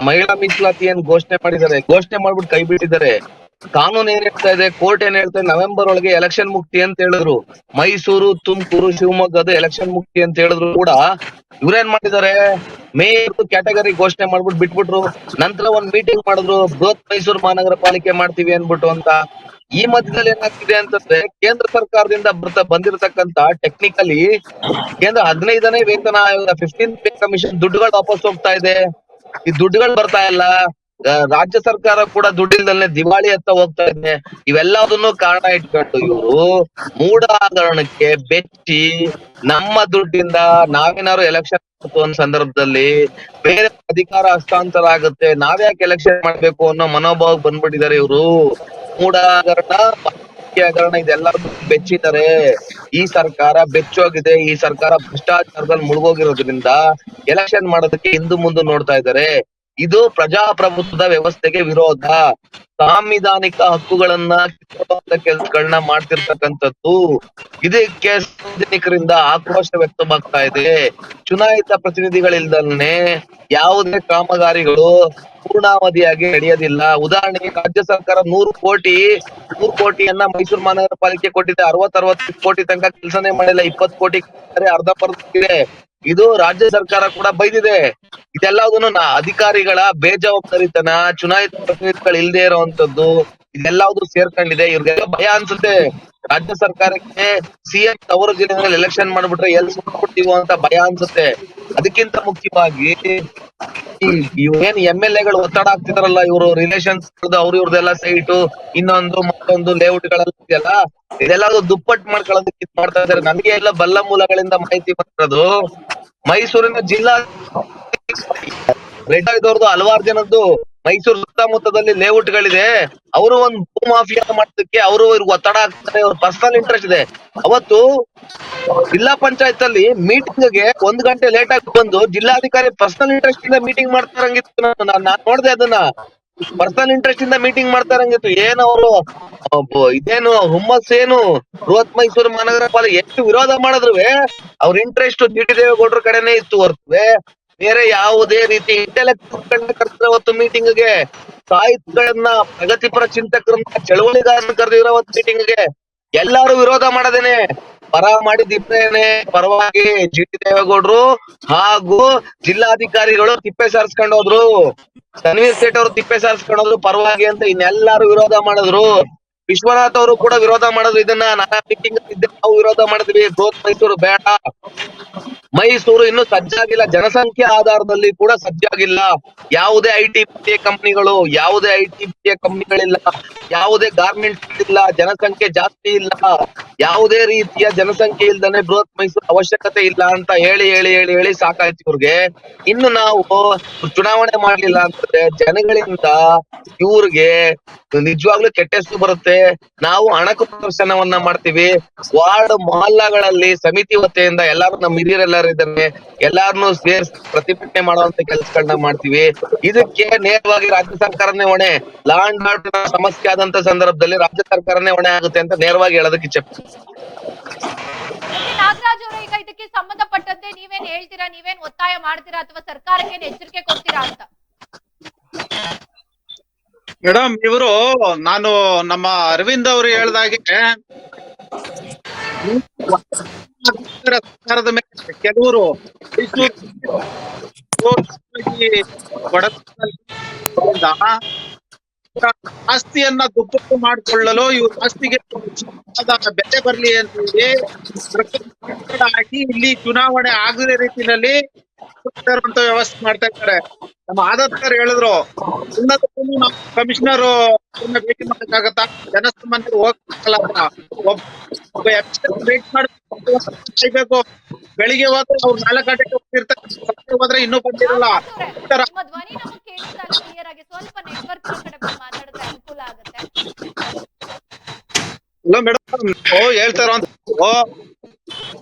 S2: ಮಹಿಳಾ ಮೀಸಲಾತಿ ಏನ್ ಘೋಷಣೆ ಮಾಡಿದ್ದಾರೆ, ಘೋಷಣೆ ಮಾಡ್ಬಿಟ್ಟು ಕೈ ಬಿಟ್ಟಿದ್ದಾರೆ. ಕಾನೂನು ಏನ್ ಹೇಳ್ತಾ ಇದೆ, ಕೋರ್ಟ್ ಏನ್ ಹೇಳ್ತಾ ಇದೆ, ನವೆಂಬರ್ ಒಳಗೆ ಎಲೆಕ್ಷನ್ ಮುಕ್ತಿ ಅಂತ ಹೇಳಿದ್ರು. ಮೈಸೂರು, ತುಮಕೂರು, ಶಿವಮೊಗ್ಗದ ಎಲೆಕ್ಷನ್ ಮುಕ್ತಿ ಅಂತ ಹೇಳಿದ್ರು ಕೂಡ ಇವ್ರೇನ್ ಮಾಡಿದ್ದಾರೆ, ಮೇಯರ್ ಕ್ಯಾಟಗರಿ ಘೋಷಣೆ ಮಾಡ್ಬಿಟ್ಟು ಬಿಟ್ಬಿಟ್ರು. ನಂತರ ಒಂದ್ ಮೀಟಿಂಗ್ ಮಾಡಿದ್ರು, ಬೃಹತ್ ಮೈಸೂರು ಮಹಾನಗರ ಪಾಲಿಕೆ ಮಾಡ್ತೀವಿ ಅನ್ಬಿಟ್ಟು ಅಂತ. ಈ ಮಧ್ಯದಲ್ಲಿ ಏನಾಗ್ತಿದೆ ಅಂತಂದ್ರೆ, ಕೇಂದ್ರ ಸರ್ಕಾರದಿಂದ ಬಂದಿರತಕ್ಕಂತ ಟೆಕ್ನಿಕಲಿ ಕೇಂದ್ರ 15ನೇ ವೇತನ ಆಯೋಗ 15th ಪೇ ಕಮಿಷನ್ ದುಡ್ಡುಗಳು ವಾಪಸ್ ಹೋಗ್ತಾ ಇದೆ. ಈ ದುಡ್ಡುಗಳು ಬರ್ತಾ ಇಲ್ಲ. ರಾಜ್ಯ ಸರ್ಕಾರ ಕೂಡ ದುಡ್ಡಿಲ್ದಲ್ಲೇ ದಿವಾಳಿ ಹತ್ತ ಹೋಗ್ತಾ ಇದೆ. ಇವೆಲ್ಲದನ್ನು ಕಾರಣ ಇಟ್ಕೊಂಡು ಇವರು ಮೂಢ ಹಗರಣಕ್ಕೆ ಬೆಚ್ಚಿ ನಮ್ಮ ದುಡ್ಡಿಂದ ನಾವೇನಾದ್ರು ಎಲೆಕ್ಷನ್ ಒಂದ್ ಸಂದರ್ಭದಲ್ಲಿ ಬೇರೆ ಅಧಿಕಾರ ಹಸ್ತಾಂತರ ಆಗುತ್ತೆ, ನಾವ್ಯಾಕೆ ಎಲೆಕ್ಷನ್ ಮಾಡ್ಬೇಕು ಅನ್ನೋ ಮನೋಭಾವ ಬಂದ್ಬಿಟ್ಟಿದ್ದಾರೆ ಇವರು. ಮೂಢ ಹಗರಣ ಇದೆಲ್ಲರೂ ಬೆಚ್ಚಿದ್ದಾರೆ. ಈ ಸರ್ಕಾರ ಬೆಚ್ಚೋಗಿದೆ. ಈ ಸರ್ಕಾರ ಭ್ರಷ್ಟಾಚಾರದಲ್ಲಿ ಮುಳುಗೋಗಿರೋದ್ರಿಂದ ಎಲೆಕ್ಷನ್ ಮಾಡೋದಕ್ಕೆ ಹಿಂದು ಮುಂದೆ ನೋಡ್ತಾ ಇದ್ದಾರೆ. ಇದು ಪ್ರಜಾಪ್ರಭುತ್ವದ ವ್ಯವಸ್ಥೆಗೆ ವಿರೋಧ. ಸಾಂವಿಧಾನಿಕ ಹಕ್ಕುಗಳನ್ನ ಕಿತ್ತುಕೊಳ್ಳುವಂತ ಕೆಲಸಗಳನ್ನ ಮಾಡ್ತಿರ್ತಕ್ಕಂಥದ್ದು. ಇದಕ್ಕೆ ಸಾರ್ವಜನಿಕರಿಂದ ಆಕ್ರೋಶ ವ್ಯಕ್ತವಾಗ್ತಾ ಇದೆ. ಚುನಾಯಿತ ಪ್ರತಿನಿಧಿಗಳಿಲ್ದಲೇ ಯಾವುದೇ ಕಾಮಗಾರಿಗಳು ಪೂರ್ಣಾವಧಿಯಾಗಿ ನಡೆಯೋದಿಲ್ಲ. ಉದಾಹರಣೆಗೆ ರಾಜ್ಯ ಸರ್ಕಾರ 100 ಕೋಟಿಯನ್ನ ಮೈಸೂರು ಮಹಾನಗರ ಪಾಲಿಕೆ ಕೊಟ್ಟಿದೆ. 60 ಕೋಟಿ ತನಕ ಕೆಲಸನೇ ಮಾಡಿಲ್ಲ. 20 ಕೋಟಿ ಅರ್ಧಪರ್ಧಿದೆ. ಇದು ರಾಜ್ಯ ಸರ್ಕಾರ ಕೂಡ ಬೈದಿದೆ. ಇದೆಲ್ಲದನ್ನು ಅಧಿಕಾರಿಗಳ ಬೇಜವಾಬ್ದಾರಿತನ, ಚುನಾಯಿತ ಪ್ರತಿನಿಧಿಗಳು ಇಲ್ಲದೆ ಇರುವಂತದ್ದು, ಇದೆಲ್ಲವುದು ಸೇರ್ಕೊಂಡಿದೆ. ಇವ್ರಿಗೆಲ್ಲ ಭಯ ಅನ್ಸುತ್ತೆ. ರಾಜ್ಯ ಸರ್ಕಾರಕ್ಕೆ ಸಿಎಂ ತವರು ಜಿಲ್ಲೆಯಲ್ಲಿ ಎಲೆಕ್ಷನ್ ಮಾಡ್ಬಿಟ್ರೆ ಎಲ್ಲಿ ಸುಟ್ಬಿಡ್ತೀವೋ ಅಂತ ಭಯ ಅನ್ಸುತ್ತೆ. ಅದಕ್ಕಿಂತ ಮುಖ್ಯವಾಗಿ ಏನ್ MLA ಗಳು ಒತ್ತಡ ಆಗ್ತಿದಾರಲ್ಲ, ಇವರು ರಿಲೇಷನ್ಸ್ ಅವ್ರ ಇವ್ರದೆಲ್ಲ ಸೈಟು ಇನ್ನೊಂದು ಮತ್ತೊಂದು ಲೇಔಟ್ ಗಳೆಲ್ಲ ಇದೆಯಲ್ಲ, ಇದೆಲ್ಲ ದುಪ್ಪಟ್ಟು ಮಾಡ್ಕೊಳ್ಳೋದಕ್ಕೆ ಇದ್ ಮಾಡ್ತಾ ಇದಾರೆ. ನನಗೆ ಎಲ್ಲ ಬಲ್ಲ ಮೂಲಗಳಿಂದ ಮಾಹಿತಿ ಬಂದಿರೋದು, ಮೈಸೂರಿನ ಜಿಲ್ಲಾ ರೆಡ್ಡಾಯ್ದವ್ರದ್ದು ಹಲವಾರು ಜನದ್ದು ಮೈಸೂರು ಸುತ್ತಮುತ್ತದಲ್ಲಿ ಲೇಔಟ್ ಗಳಿದೆ. ಅವರು ಒಂದು ಭೂ ಮಾಫಿಯಾ ಮಾಡೋದಕ್ಕೆ ಅವರು ಇವ್ರಿಗೆ ಒತ್ತಡ ಆಗ್ತಾರೆ, ಅವ್ರ ಪರ್ಸನಲ್ ಇಂಟ್ರೆಸ್ಟ್ ಇದೆ. ಅವತ್ತು ಜಿಲ್ಲಾ ಪಂಚಾಯತ್ ಅಲ್ಲಿ ಮೀಟಿಂಗ್ ಗೆ 1 ಗಂಟೆ ಲೇಟ್ ಆಗಿ ಬಂದು ಜಿಲ್ಲಾಧಿಕಾರಿ ಪರ್ಸನಲ್ ಇಂಟ್ರೆಸ್ಟ್ ಇಂದ ಮೀಟಿಂಗ್ ಮಾಡ್ತಾರಂಗಿತ್ತು. ನಾನ್ ನೋಡ್ದೆ ಅದನ್ನ, ಪರ್ಸನಲ್ ಇಂಟ್ರೆಸ್ಟ್ ಇಂದ ಮೀಟಿಂಗ್ ಮಾಡ್ತಾರಂಗಿತ್ತು. ಏನವರು ಇದೇನು ಹುಮ್ಮಸ್ ಏನು ಬೃಹತ್ ಮೈಸೂರು ಮಹಾನಗರ ಪಾಲಿಕೆ ಎಷ್ಟು ವಿರೋಧ ಮಾಡಿದ್ರುವೆ ಅವ್ರ ಇಂಟ್ರೆಸ್ಟ್ ಡಿ ಟಿ ದೇವೇಗೌಡರ ಕಡೆನೆ ಇತ್ತು ಹೊರತುವೆ ಬೇರೆ ಯಾವುದೇ ರೀತಿ ಇಂಟೆಲೆಕ್ಚುಯಲ್ ಕರ್ತಾರೆ. ಅವತ್ತು ಮೀಟಿಂಗ್ ಗೆ ಸಾಹಿತ್ಯಗಳನ್ನ, ಪ್ರಗತಿಪರ ಚಿಂತಕರನ್ನ, ಚಳವಳಿಗಾರನ್ನ ಕರೆದಿರೋ ಮೀಟಿಂಗ್ ಗೆ ಎಲ್ಲಾರು ವಿರೋಧ ಮಾಡದೇನೆ ಪರ ಮಾಡಿದ್ದೇನೆ. ಪರವಾಗಿ ಜಿ ಟಿ ದೇವೇಗೌಡರು ಹಾಗೂ ಜಿಲ್ಲಾಧಿಕಾರಿಗಳು ತಿಪ್ಪೆ ಸಾರಿಸ್ಕೊಂಡು ಹೋದ್ರು, ತನ್ವೀರ್ ಸೇಠ್ ಅವರು ತಿಪ್ಪೆ ಸಾರಿಸ್ಕೊಂಡು ಹೋದ್ರು ಪರವಾಗಿ ಅಂತ. ಇನ್ನೆಲ್ಲಾರು ವಿರೋಧ ಮಾಡಿದ್ರು. ವಿಶ್ವನಾಥ್ ಅವರು ಕೂಡ ವಿರೋಧ ಮಾಡಿದ್ರು. ಇದನ್ನ ನಾನಾ ಮೀಟಿಂಗ್ ಇದ್ದೆ ನಾವು ವಿರೋಧ ಮಾಡಿದ್ವಿ. ಬೃಹತ್ ಮೈಸೂರು ಬೇಡ, ಮೈಸೂರು ಇನ್ನು ಸಜ್ಜಾಗಿಲ್ಲ, ಜನಸಂಖ್ಯೆ ಆಧಾರದಲ್ಲಿ ಕೂಡ ಸಜ್ಜಾಗಿಲ್ಲ. ಯಾವುದೇ ಐಟಿ ಕಂಪನಿಗಳು, ಯಾವುದೇ ಐಟಿ ಕಂಪನಿಗಳಿಲ್ಲ, ಯಾವುದೇ ಗಾರ್ಮೆಂಟ್ ಇಲ್ಲ, ಜನಸಂಖ್ಯೆ ಜಾಸ್ತಿ ಇಲ್ಲ, ಯಾವುದೇ ರೀತಿಯ ಜನಸಂಖ್ಯೆ ಇಲ್ದಾನೆ ಬೃಹತ್ ಮೈಸೂರು ಅವಶ್ಯಕತೆ ಇಲ್ಲ ಅಂತ ಹೇಳಿ ಹೇಳಿ ಹೇಳಿ ಹೇಳಿ ಸಾಕಾಯ್ತು ಇವ್ರಿಗೆ. ಇನ್ನು ನಾವು ಚುನಾವಣೆ ಮಾಡ್ಲಿಲ್ಲ ಅಂತಂದ್ರೆ ಜನಗಳಿಂದ ಇವ್ರಿಗೆ ನಿಜವಾಗ್ಲೂ ಕೆಟ್ಟ ಹೆಸರು ಬರುತ್ತೆ. ನಾವು ಅಣಕು ಪ್ರದರ್ಶನವನ್ನ ಮಾಡ್ತೀವಿ. ವಾರ್ಡ್ ಮೊಹಲ್ಲಾಗಳಲ್ಲಿ ಸಮಿತಿ ವತಿಯಿಂದ ಎಲ್ಲಾರು ನಮ್ಮ ಹಿರಿಯರೆಲ್ಲರೂ ಇದ್ದಾರೆ, ಎಲ್ಲಾರನ್ನೂ ಸೇರಿಸಿ ಪ್ರತಿಭಟನೆ ಮಾಡುವಂತ ಕೆಲಸಗಳನ್ನ ಮಾಡ್ತೀವಿ. ಇದಕ್ಕೆ ನೇರವಾಗಿ ರಾಜ್ಯ ಸರ್ಕಾರನೇ ಹೊಣೆ. ಲಾ ಅಂಡ್ ಆರ್ಡರ್ ಸಮಸ್ಯೆ ಆದಂತ ಸಂದರ್ಭದಲ್ಲಿ ರಾಜ್ಯ ಸರ್ಕಾರನೇ ಹೊಣೆ ಆಗುತ್ತೆ ಅಂತ ನೇರವಾಗಿ ಹೇಳೋದಕ್ಕೆ ಇಚ್ಛೆ.
S1: ನಾಗರಾಜ್ ಅವರೇ, ಈಗ ಇದಕ್ಕೆ ಸಂಬಂಧಪಟ್ಟಂತೆ ನೀವೇನ್ ಹೇಳ್ತೀರಾ? ನೀವೇನ್ ಒತ್ತಾಯ ಮಾಡ್ತೀರಾ ಅಥವಾ ಸರ್ಕಾರಕ್ಕೆ ಎಚ್ಚರಿಕೆ ಕೊಡ್ತೀರಾ ಅಂತ?
S3: ಮೇಡಮ್, ಇವರು ನಾನು ನಮ್ಮ ಅರವಿಂದ್ ಅವರು ಹೇಳ್ದಾಗೆ ಸರ್ಕಾರದ ಮೇಲೆ ಕೆಲವರು ಆಸ್ತಿಯನ್ನ ದುಪ್ಪಟ್ಟು ಮಾಡಿಕೊಳ್ಳಲು ಇವ್ರ ಆಸ್ತಿಗೆ ಬೆಲೆ ಬರ್ಲಿ ಅಂತ ಹೇಳಿ ಹಾಕಿ ಇಲ್ಲಿ ಚುನಾವಣೆ ಆಗದ ರೀತಿಯಲ್ಲಿ ವ್ಯವಸ್ಥೆ ಮಾಡ್ತಾ ಇದ್ದಾರೆ. ನಮ್ಮ ಆದತ್ತರು ಹೇಳಿದ್ರು, ನಾವು ಕಮಿಷನರ್ ಭೇಟಿ ಮಾಡಕ್ಕಾಗತ್ತಾ, ಜನಸಾಮಾನ್ಯರು ಹೋಗಲ್ಲ, ಒಬ್ಬ ವೇಟ್ ಮಾಡಬೇಕು. ಬೆಳಿಗ್ಗೆ ಹೋದ್ರೆ ಅವ್ರು 4 ಗಂಟೆಗೆ ಹೋಗ್ತಿರ್ತಾರೆ, ಹೋದ್ರೆ ಇನ್ನೂ ಬಂದಿರಲ್ಲ.
S1: ನಿಮ್ಮ ಧ್ವನಿ ನಮಗೆ ಕೇಳಿಸ್ತಾ ಇಲ್ಲ ಕ್ಲಿಯರ್ ಆಗಿ. ಸ್ವಲ್ಪ ನೆಟ್ವರ್ಕ್ ಕಡೆ ಬಂದು ಮಾತಾಡಿದ್ರೆ ಅನುಕೂಲ ಆಗುತ್ತೆ.
S3: ಹಲೋ ಮೇಡಮ್, ಹೇಳ್ತಾರ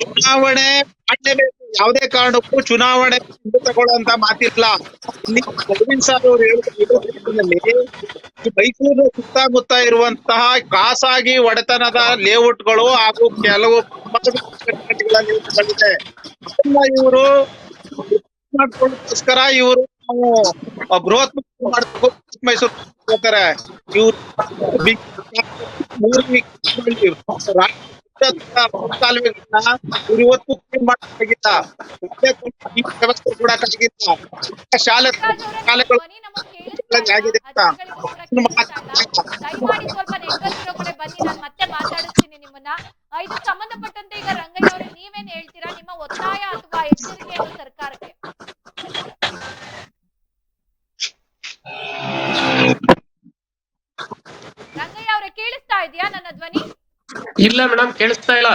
S3: ಚುನಾವಣೆ ಮಾಡಲೇಬೇಕು, ಯಾವುದೇ ಕಾರಣಕ್ಕೂ ಚುನಾವಣೆ ತಗೊಳ್ಳುವಂತ ಮಾತಿಲ್ಲ. ಅರವಿಂದ್ ಸರ್ ಅವರು ಹೇಳಿದಲ್ಲಿ ಮೈಸೂರು ಸುತ್ತಮುತ್ತ ಇರುವಂತಹ ಖಾಸಗಿ ಒಡೆತನದ ಲೇಔಟ್ಗಳು ಹಾಗೂ ಕೆಲವು ಲೇಔಟ್ಗಳಿದೆ. ಇವರು ಮಾಡ್ಕೊಳ್ಳೋದಕ್ಕೋಸ್ಕರ ಇವರು ನಾವು ಬೃಹತ್ ಮೈಸೂರು ಹೋಗ್ತಾರೆ. ಇವ್ರು ಇವತ್ತು ವ್ಯವಸ್ಥೆ ಕೂಡ ಶಾಲೆ ಶಾಲೆಗಳು ಆಗಿದೆ ಅಂತ
S1: ದಯಮಾಡಿ ಸ್ವಲ್ಪ ನೆಟ್ವರ್ಕ್ ಇರೋ ಕಡೆ ಬನ್ನಿ, ನಾನು ಮತ್ತೆ ಮಾತಾಡಿಸ್ತೀನಿ ನಿಮ್ಮನ್ನ. ಇದಕ್ಕೆ ಸಂಬಂಧಪಟ್ಟಂತೆ ಈಗ ರಂಗಯ್ಯ ಅವರೇ, ನೀವೇನ್ ಹೇಳ್ತೀರಾ? ನಿಮ್ಮ ಒತ್ತಾಯ ಅಥವಾ ಎಚ್ಚರಿಕೆ ಏನು ಸರ್ಕಾರಕ್ಕೆ? ರಂಗಯ್ಯ ಅವರೇ, ಕೇಳಿಸ್ತಾ ಇದೆಯಾ ನನ್ನ ಧ್ವನಿ?
S4: ಇಲ್ಲ ಮೇಡಮ್, ಕೇಳಿಸ್ತಾ ಇಲ್ಲ.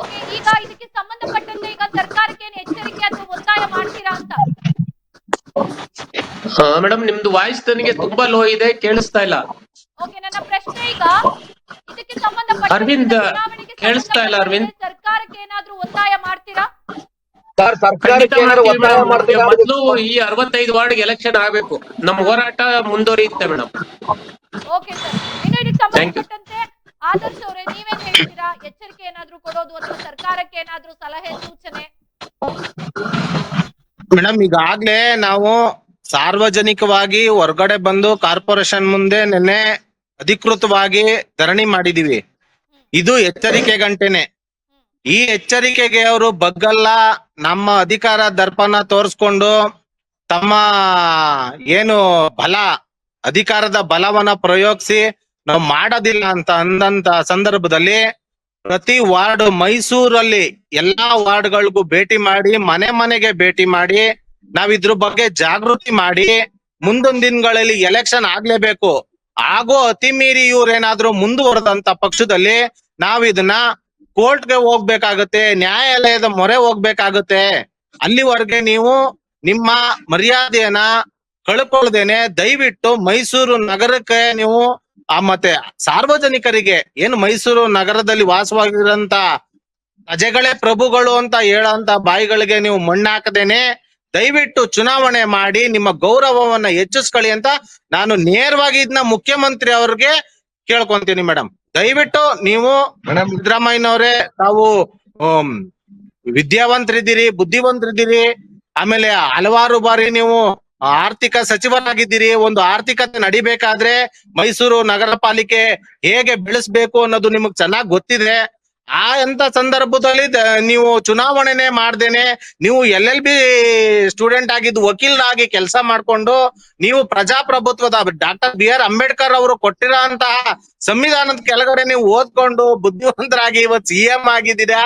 S1: ಓಕೆ, ಈಗ ಇದಕ್ಕೆ ಸಂಬಂಧಪಟ್ಟಂತೆ ಈಗ ಸರ್ಕಾರಕ್ಕೆ ಏನು ಎಚ್ಚರಿಕೆ ಅಥವಾ ಒತ್ತಾಯ ಮಾಡ್ತೀರಾ ಅಂತ?
S4: ಮೇಡಮ್, ನಿಮ್ದು ವಾಯ್ಸ್ ನನಗೆ ತುಂಬಾ ಲೋ ಇದೆ, ಕೇಳಿಸ್ತಾ ಇಲ್ಲ.
S1: ಓಕೆ, ನನ್ನ ಪ್ರಶ್ನೆ ಈಗ ಇದಕ್ಕೆ ಸಂಬಂಧಪಟ್ಟ
S4: ಅರವಿಂದ್, ಕೇಳಿಸ್ತಾ ಇಲ್ಲ ಅರವಿಂದ್.
S1: ಸರ್ಕಾರಕ್ಕೆ ಏನಾದ್ರೂ ಒತ್ತಾಯ ಮಾಡ್ತೀರಾ?
S4: ಮೊದಲು ಈ 65 ವಾರ್ಡ್ಗೆ ಎಲೆಕ್ಷನ್ ಆಗ್ಬೇಕು, ನಮ್ಮ ಹೋರಾಟ ಮುಂದುವರಿಯುತ್ತೆ ಮೇಡಮ್.
S1: ಓಕೆ ಸರ್, ಇನ್ನು ಇದಕ್ಕೆ ಸಂಬಂಧಪಟ್ಟಂತೆ ಆದರ್ಶ್ ಅವರೇ, ನೀವೇನ್ ಹೇಳ್ತೀರಾ? ಎಚ್ಚರಿಕೆ ಏನಾದ್ರೂ ಕೊಡೋದು ಅಥವಾ ಸರ್ಕಾರಕ್ಕೆ ಏನಾದ್ರೂ ಸಲಹೆ ಸೂಚನೆ?
S5: ಮೇಡಮ್, ಈಗಾಗ್ಲೇ ನಾವು ಸಾರ್ವಜನಿಕವಾಗಿ ಹೊರಗಡೆ ಬಂದು ಕಾರ್ಪೊರೇಷನ್ ಮುಂದೆ ನಿನ್ನೆ ಅಧಿಕೃತವಾಗಿ ಧರಣಿ ಮಾಡಿದೀವಿ. ಇದು ಎಚ್ಚರಿಕೆ ಗಂಟೆನೆ. ಈ ಎಚ್ಚರಿಕೆಗೆ ಅವರು ಬಗ್ಗಲ್ಲ, ನಮ್ಮ ಅಧಿಕಾರ ದರ್ಪಣ ತೋರಿಸ್ಕೊಂಡು ತಮ್ಮ ಏನು ಅಧಿಕಾರದ ಬಲವನ್ನ ಪ್ರಯೋಗಿಸಿ ನಾವು ಮಾಡೋದಿಲ್ಲ ಅಂತ ಅಂದಂತ ಸಂದರ್ಭದಲ್ಲಿ ಪ್ರತಿ ವಾರ್ಡ್ ಮೈಸೂರಲ್ಲಿ ಎಲ್ಲಾ ವಾರ್ಡ್ಗಳಿಗೂ ಭೇಟಿ ಮಾಡಿ ಮನೆ ಮನೆಗೆ ಭೇಟಿ ಮಾಡಿ ನಾವ್ ಇದ್ರ ಬಗ್ಗೆ ಜಾಗೃತಿ ಮಾಡಿ ಮುಂದೊಂದ್ ದಿನಗಳಲ್ಲಿ ಎಲೆಕ್ಷನ್ ಆಗ್ಲೇಬೇಕು. ಆಗೋ ಅತಿ ಮೀರಿ ಇವ್ರೇನಾದ್ರೂ ಮುಂದುವರೆದಂತ ಪಕ್ಷದಲ್ಲಿ ನಾವ್ ಇದನ್ನ ಕೋರ್ಟ್ಗೆ ಹೋಗ್ಬೇಕಾಗತ್ತೆ, ನ್ಯಾಯಾಲಯದ ಮೊರೆ ಹೋಗ್ಬೇಕಾಗತ್ತೆ. ಅಲ್ಲಿವರೆಗೆ ನೀವು ನಿಮ್ಮ ಮರ್ಯಾದೆಯನ್ನ ಕಳ್ಕೊಳ್ದೇನೆ ದಯವಿಟ್ಟು ಮೈಸೂರು ನಗರಕ್ಕೆ ನೀವು ಮತ್ತೆ ಸಾರ್ವಜನಿಕರಿಗೆ ಏನು ಮೈಸೂರು ನಗರದಲ್ಲಿ ವಾಸವಾಗಿರಂತ ಪ್ರಜೆಗಳೇ ಪ್ರಭುಗಳು ಅಂತ ಹೇಳಂತ ಬಾಯಿಗಳಿಗೆ ನೀವು ಮಣ್ಣಾಕದೇನೆ ದಯವಿಟ್ಟು ಚುನಾವಣೆ ಮಾಡಿ ನಿಮ್ಮ ಗೌರವವನ್ನ ಹೆಚ್ಚಿಸ್ಕೊಳ್ಳಿ ಅಂತ ನಾನು ನೇರವಾಗಿ ಇದನ್ನ ಮುಖ್ಯಮಂತ್ರಿ ಅವ್ರಿಗೆ ಕೇಳ್ಕೊಂತೀನಿ ಮೇಡಮ್. ದಯವಿಟ್ಟು ನೀವು ಸಿದ್ದರಾಮಯ್ಯನವರೇ ತಾವು ವಿದ್ಯಾವಂತರಿದ್ದೀರಿ, ಬುದ್ಧಿವಂತರಿದ್ದೀರಿ, ಆಮೇಲೆ ಹಲವಾರು ಬಾರಿ ನೀವು ಆರ್ಥಿಕ ಸಚಿವರಾಗಿದ್ದೀರಿ. ಒಂದು ಆರ್ಥಿಕತೆ ನಡಿಬೇಕಾದ್ರೆ ಮೈಸೂರು ನಗರ ಪಾಲಿಕೆ ಹೇಗೆ ಬೆಳೆಸ್ಬೇಕು ಅನ್ನೋದು ನಿಮಗ್ ಚೆನ್ನಾಗ್ ಗೊತ್ತಿದೆ. ಅಂತ ಸಂದರ್ಭದಲ್ಲಿ ನೀವು ಚುನಾವಣೆನೆ ಮಾಡ್ದೇನೆ ನೀವು LLB ಸ್ಟೂಡೆಂಟ್ ಆಗಿದ್ದು ವಕೀಲರಾಗಿ ಕೆಲಸ ಮಾಡ್ಕೊಂಡು ನೀವು ಪ್ರಜಾಪ್ರಭುತ್ವದ ಡಾಕ್ಟರ್ BR ಅಂಬೇಡ್ಕರ್ ಅವರು ಕೊಟ್ಟಿರೋಂತಹ ಸಂವಿಧಾನದ ಕೆಳಗಡೆ ನೀವು ಓದ್ಕೊಂಡು ಬುದ್ಧಿವಂತರಾಗಿ ಇವತ್ತು CM ಆಗಿದ್ದೀರಾ.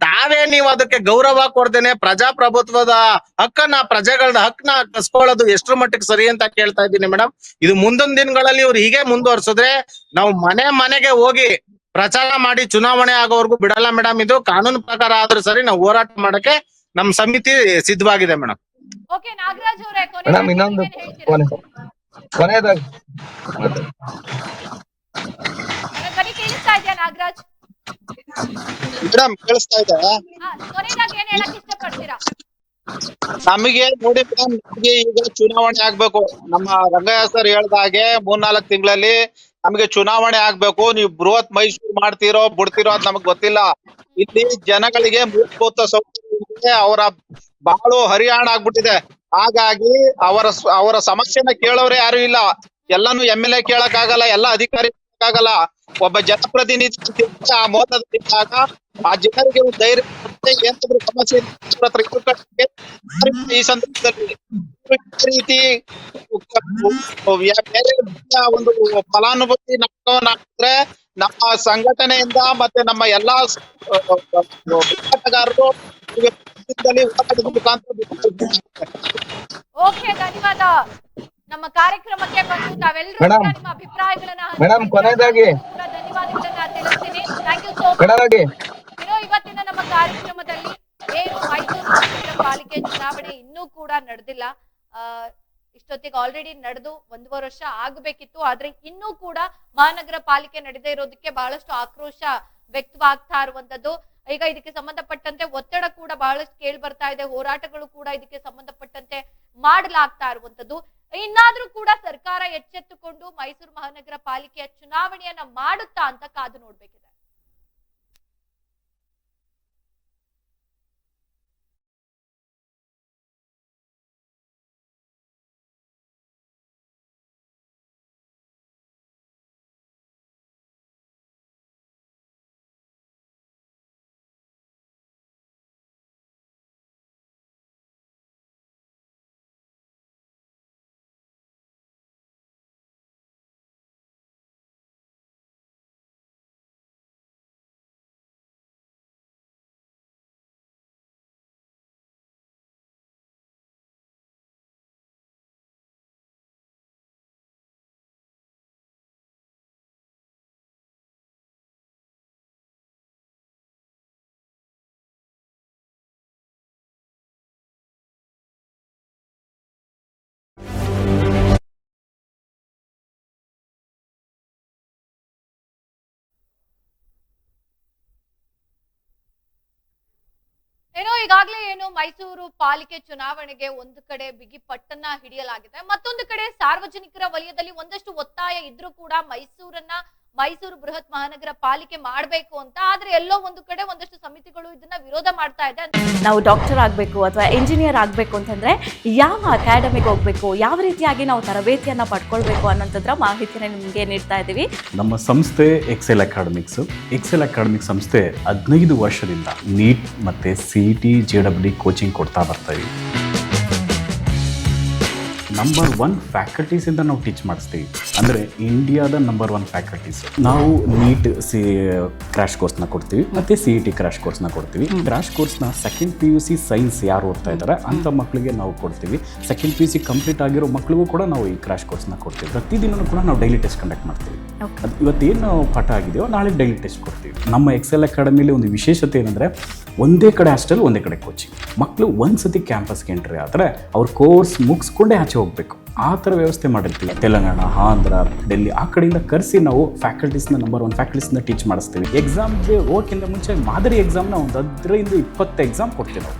S5: ತಾವೇ ನೀವು ಅದಕ್ಕೆ ಗೌರವ ಕೊಡ್ದೇನೆ ಪ್ರಜಾಪ್ರಭುತ್ವದ ಹಕ್ಕನ್ನ ಪ್ರಜೆಗಳ ಹಕ್ಕನ್ನ ಕಸ್ಕೊಳ್ಳೋದು ಎಷ್ಟ್ರ ಮಟ್ಟಿಗೆ ಸರಿ ಅಂತ ಕೇಳ್ತಾ ಇದ್ದೀನಿ ಮೇಡಮ್. ಇದು ಮುಂದೊಂದ್ ದಿನಗಳಲ್ಲಿ ಇವ್ರು ಹೀಗೆ ಮುಂದುವರ್ಸಿದ್ರೆ ನಾವು ಮನೆ ಮನೆಗೆ ಹೋಗಿ ಪ್ರಚಾರ ಮಾಡಿ ಚುನಾವಣೆ ಆಗೋವರೆಗೂ ಬಿಡಲ್ಲ ಮೇಡಮ್. ಇದು ಕಾನೂನು ಪ್ರಕಾರ ಆದ್ರೂ ಸರಿ ನಾವು ಹೋರಾಟ ಮಾಡಕ್ಕೆ ನಮ್ ಸಮಿತಿ ಸಿದ್ಧವಾಗಿದೆ ಮೇಡಮ್.
S1: ಓಕೆ ನಾಗರಾಜ್ ಅವರೇ,
S2: ಮೇಡಮ್ ಇನ್ನೊಂದು ಕೊನೆಯದಾಗಿ
S1: ಕೇಳಿಸ್ತಾ ಇದೆಯಾ ನಾಗರಾಜ್?
S3: ಮೇಡಮ್ ಕೇಳಿಸ್ತಾ ಇದೆ.
S1: ಕೊನೆಯದಾಗಿ ಏನ್ ಹೇಳಕ್ ಇಷ್ಟಪಡ್ತೀರಾ?
S3: ನಮಗೆ ನೋಡಿ ಮೇಡಮ್, ನಮಗೆ ಈಗ ಚುನಾವಣೆ ಆಗ್ಬೇಕು. ನಮ್ಮ ರಂಗಯ್ಯ ಸರ್ ಹೇಳ್ದ ಹಾಗೆ 3-4 ತಿಂಗಳಲ್ಲಿ ನಮಗೆ ಚುನಾವಣೆ ಆಗ್ಬೇಕು. ನೀವು ಬೃಹತ್ ಮೈಸೂರು ಮಾಡ್ತೀರೋ ಬಿಡ್ತೀರೋ ಅದ್ ನಮಗ್ ಗೊತ್ತಿಲ್ಲ. ಇಲ್ಲಿ ಜನಗಳಿಗೆ ಮೂಲಭೂತ ಸೌಕರ್ಯ ಅವರ ಬಾಳು ಹರಿಯಾಣ ಆಗ್ಬಿಟ್ಟಿದೆ. ಹಾಗಾಗಿ ಅವರ ಸಮಸ್ಯೆನ ಕೇಳೋರೆ ಯಾರು ಇಲ್ಲ. ಎಲ್ಲಾನು MLA ಕೇಳಕ್ ಆಗಲ್ಲ, ಎಲ್ಲ ಅಧಿಕಾರಿ ಆಗಲ್ಲ. ಒಬ್ಬ ಜನಪ್ರತಿನಿಧಿ ಆ ಮೋದದಾಗ ಆ ಜನರಿಗೆ ಒಂದು ಧೈರ್ಯ ಏನಾದ್ರು ಸಮಸ್ಯೆ ಈ ಸಂದರ್ಭದಲ್ಲಿ ರೀತಿ ಬೇರೆ ಒಂದು ಫಲಾನುಭವಿ ನಾಟಕವನ್ನಾಡಿದ್ರೆ ನಮ್ಮ ಸಂಘಟನೆಯಿಂದ ಮತ್ತೆ ನಮ್ಮ ಎಲ್ಲಾ ಹೋರಾಟಗಾರರು
S1: ಓಕೆ, ಧನ್ಯವಾದ. ನಮ್ಮ ಕಾರ್ಯಕ್ರಮಕ್ಕೆ ಬಂದು ತಾವೆಲ್ಲರೂ ನಿಮ್ಮ ಅಭಿಪ್ರಾಯಗಳನ್ನ
S2: ಮೇಡಮ್ ಕೊನೆಯದಾಗಿ
S1: ಧನ್ಯವಾದಗಳನ್ನ ತಿಳಿಸ್ತೀನಿ. Thank you so much. ಇವತ್ತಿನ ನಮ್ಮ ಕಾರ್ಯಕ್ರಮದಲ್ಲಿ ಏನು ಮೈಸೂರು ಮಹಾನಗರ ಪಾಲಿಕೆ ಚುನಾವಣೆ ಇನ್ನೂ ಕೂಡ ನಡೆದಿಲ್ಲ. ಇಷ್ಟೊತ್ತಿಗೆ ಆಲ್ರೆಡಿ ನಡೆದು 1.5 ವರ್ಷ ಆಗಬೇಕಿತ್ತು. ಆದ್ರೆ ಇನ್ನೂ ಕೂಡ ಮಹಾನಗರ ಪಾಲಿಕೆ ನಡೆದೇ ಇರೋದಕ್ಕೆ ಬಹಳಷ್ಟು ಆಕ್ರೋಶ ವ್ಯಕ್ತವಾಗ್ತಾ ಇರುವಂತದ್ದು. ಈಗ ಇದಕ್ಕೆ ಸಂಬಂಧಪಟ್ಟಂತೆ ಒತ್ತಡ ಕೂಡ ಬಹಳಷ್ಟು ಕೇಳಿ ಬರ್ತಾ ಇದೆ. ಹೋರಾಟಗಳು ಕೂಡ ಇದಕ್ಕೆ ಸಂಬಂಧಪಟ್ಟಂತೆ ಮಾಡಲಾಗ್ತಾ ಇರುವಂತದ್ದು. ಇನ್ನಾದ್ರೂ ಕೂಡ ಸರ್ಕಾರ ಎಚ್ಚೆತ್ತುಕೊಂಡು ಮೈಸೂರು ಮಹಾನಗರ ಪಾಲಿಕೆಯ ಚುನಾವಣೆಯನ್ನ ಮಾಡುತ್ತಾ ಅಂತ ಕಾದು ನೋಡ್ಬೇಕಿದೆ. ಈಗಾಗಲೇ ಏನು ಮೈಸೂರು ಪಾಲಿಕೆ ಚುನಾವಣೆಗೆ ಒಂದು ಕಡೆ ಬಿಗಿ ಪಟ್ಟನ್ನ ಹಿಡಿಯಲಾಗಿದೆ, ಮತ್ತೊಂದು ಕಡೆ ಸಾರ್ವಜನಿಕರ ವಲಯದಲ್ಲಿ ಒಂದಷ್ಟು ಒತ್ತಾಯ ಇದ್ರೂ ಕೂಡ ಮೈಸೂರು ಬೃಹತ್ ಮಹಾನಗರ ಪಾಲಿಕೆ ಮಾಡಬೇಕು ಅಂತ. ಆದ್ರೆ ಎಲ್ಲೋ ಒಂದು ಕಡೆ ಒಂದಷ್ಟು ಸಮಿತಿಗಳು ಇದನ್ನ ವಿರೋಧ ಮಾಡ್ತಾ ಇದೆ.
S6: ನಾವು ಡಾಕ್ಟರ್ ಆಗಬೇಕು ಅಥವಾ ಇಂಜಿನಿಯರ್ ಆಗಬೇಕು ಅಂತಂದ್ರೆ ಯಾವ ಅಕಾಡೆಮಿಗೆ ಹೋಗ್ಬೇಕು, ಯಾವ ರೀತಿಯಾಗಿ ನಾವು ತರಬೇತಿಯನ್ನ ಪಡ್ಕೊಳ್ಬೇಕು ಅನ್ನೋಂಥದ್ರ ಮಾಹಿತಿನ ನಿಮಗೆ ನೀಡ್ತಾ ಇದ್ದೀವಿ.
S7: ನಮ್ಮ ಸಂಸ್ಥೆ ಎಕ್ಸೆಲ್ ಅಕಾಡೆಮಿಕ್ ಸಂಸ್ಥೆ 15 ವರ್ಷದಿಂದ ನೀಟ್ ಮತ್ತೆ CET JEE ಕೋಚಿಂಗ್ ಕೊಡ್ತಾ ಬರ್ತಾ ಇದ್ದೀವಿ. ನಂಬರ್ 1 ಫ್ಯಾಕಲ್ಟೀಸಿಂದ ನಾವು ಟೀಚ್ ಮಾಡಿಸ್ತೀವಿ. ಅಂದರೆ ಇಂಡಿಯಾದ ನಂಬರ್ 1 ಫ್ಯಾಕಲ್ಟೀಸ್. ನಾವು ನೀಟ್ ಕ್ರ್ಯಾಶ್ ಕೋರ್ಸ್ನ ಕೊಡ್ತೀವಿ ಮತ್ತು CET ಕ್ರ್ಯಾಶ್ ಕೋರ್ಸ್ನ ಕೊಡ್ತೀವಿ. ಕ್ರ್ಯಾಶ್ ಕೋರ್ಸ್ನ ಸೆಕೆಂಡ್ PUC ಸೈನ್ಸ್ ಯಾರು ಓದ್ತಾ ಇದ್ದಾರೆ ಅಂಥ ಮಕ್ಕಳಿಗೆ ನಾವು ಕೊಡ್ತೀವಿ. ಸೆಕೆಂಡ್ PUC ಕಂಪ್ಲೀಟ್ ಆಗಿರೋ ಮಕ್ಕಳಿಗೂ ಕೂಡ ನಾವು ಈ ಕ್ರ್ಯಾಶ್ ಕೋರ್ಸ್ನ ಕೊಡ್ತೀವಿ. ಪ್ರತಿದಿನವೂ ಕೂಡ ನಾವು ಡೈಲಿ ಟೆಸ್ಟ್ ಕಂಡಕ್ಟ್ ಮಾಡ್ತೀವಿ. ಅದು ಇವತ್ತೇನು ಪಾಠ ಆಗಿದೆಯೋ ನಾಳೆ ಡೈಲಿ ಟೆಸ್ಟ್ ಕೊಡ್ತೀವಿ. ನಮ್ಮ ಎಕ್ಸೆಲ್ ಅಕಾಡೆಮಿಲಿ ಒಂದು ವಿಶೇಷತೆ ಏನಂದರೆ ಒಂದೇ ಕಡೆ ಹಾಸ್ಟೆಲ್, ಒಂದೇ ಕಡೆ ಕೋಚಿಂಗ್. ಮಕ್ಕಳು ಒಂದ್ಸತಿ ಕ್ಯಾಂಪಸ್ಗೆ ಎಂಟ್ರಿ ಆದರೆ ಅವ್ರ ಕೋರ್ಸ್ ಮುಗಿಸ್ಕೊಂಡೇ ಆಚೆ ಹೋಗಬೇಕು. ಆ ಥರ ವ್ಯವಸ್ಥೆ ಮಾಡಿರ್ತೀವಿ. ತೆಲಂಗಾಣ, ಆಂಧ್ರ, ಡೆಲ್ಲಿ ಆ ಕಡೆಯಿಂದ ಕರೆಸಿ ನಾವು ಫ್ಯಾಕಲ್ಟೀಸ್ನ ನಂಬರ್ 1 ಫ್ಯಾಕಲ್ಟೀಸ್ನ ಟೀಚ್ ಮಾಡಿಸ್ತೀವಿ. ಎಕ್ಸಾಮ್ಗೆ ಹೋಗೋಕ್ಕಿಂತ ಮುಂಚೆ ಮಾದರಿ ಎಕ್ಸಾಮ್ನ ಒಂದು 15-20 ಎಕ್ಸಾಮ್ ಕೊಡ್ತೀವಿ ನಾವು.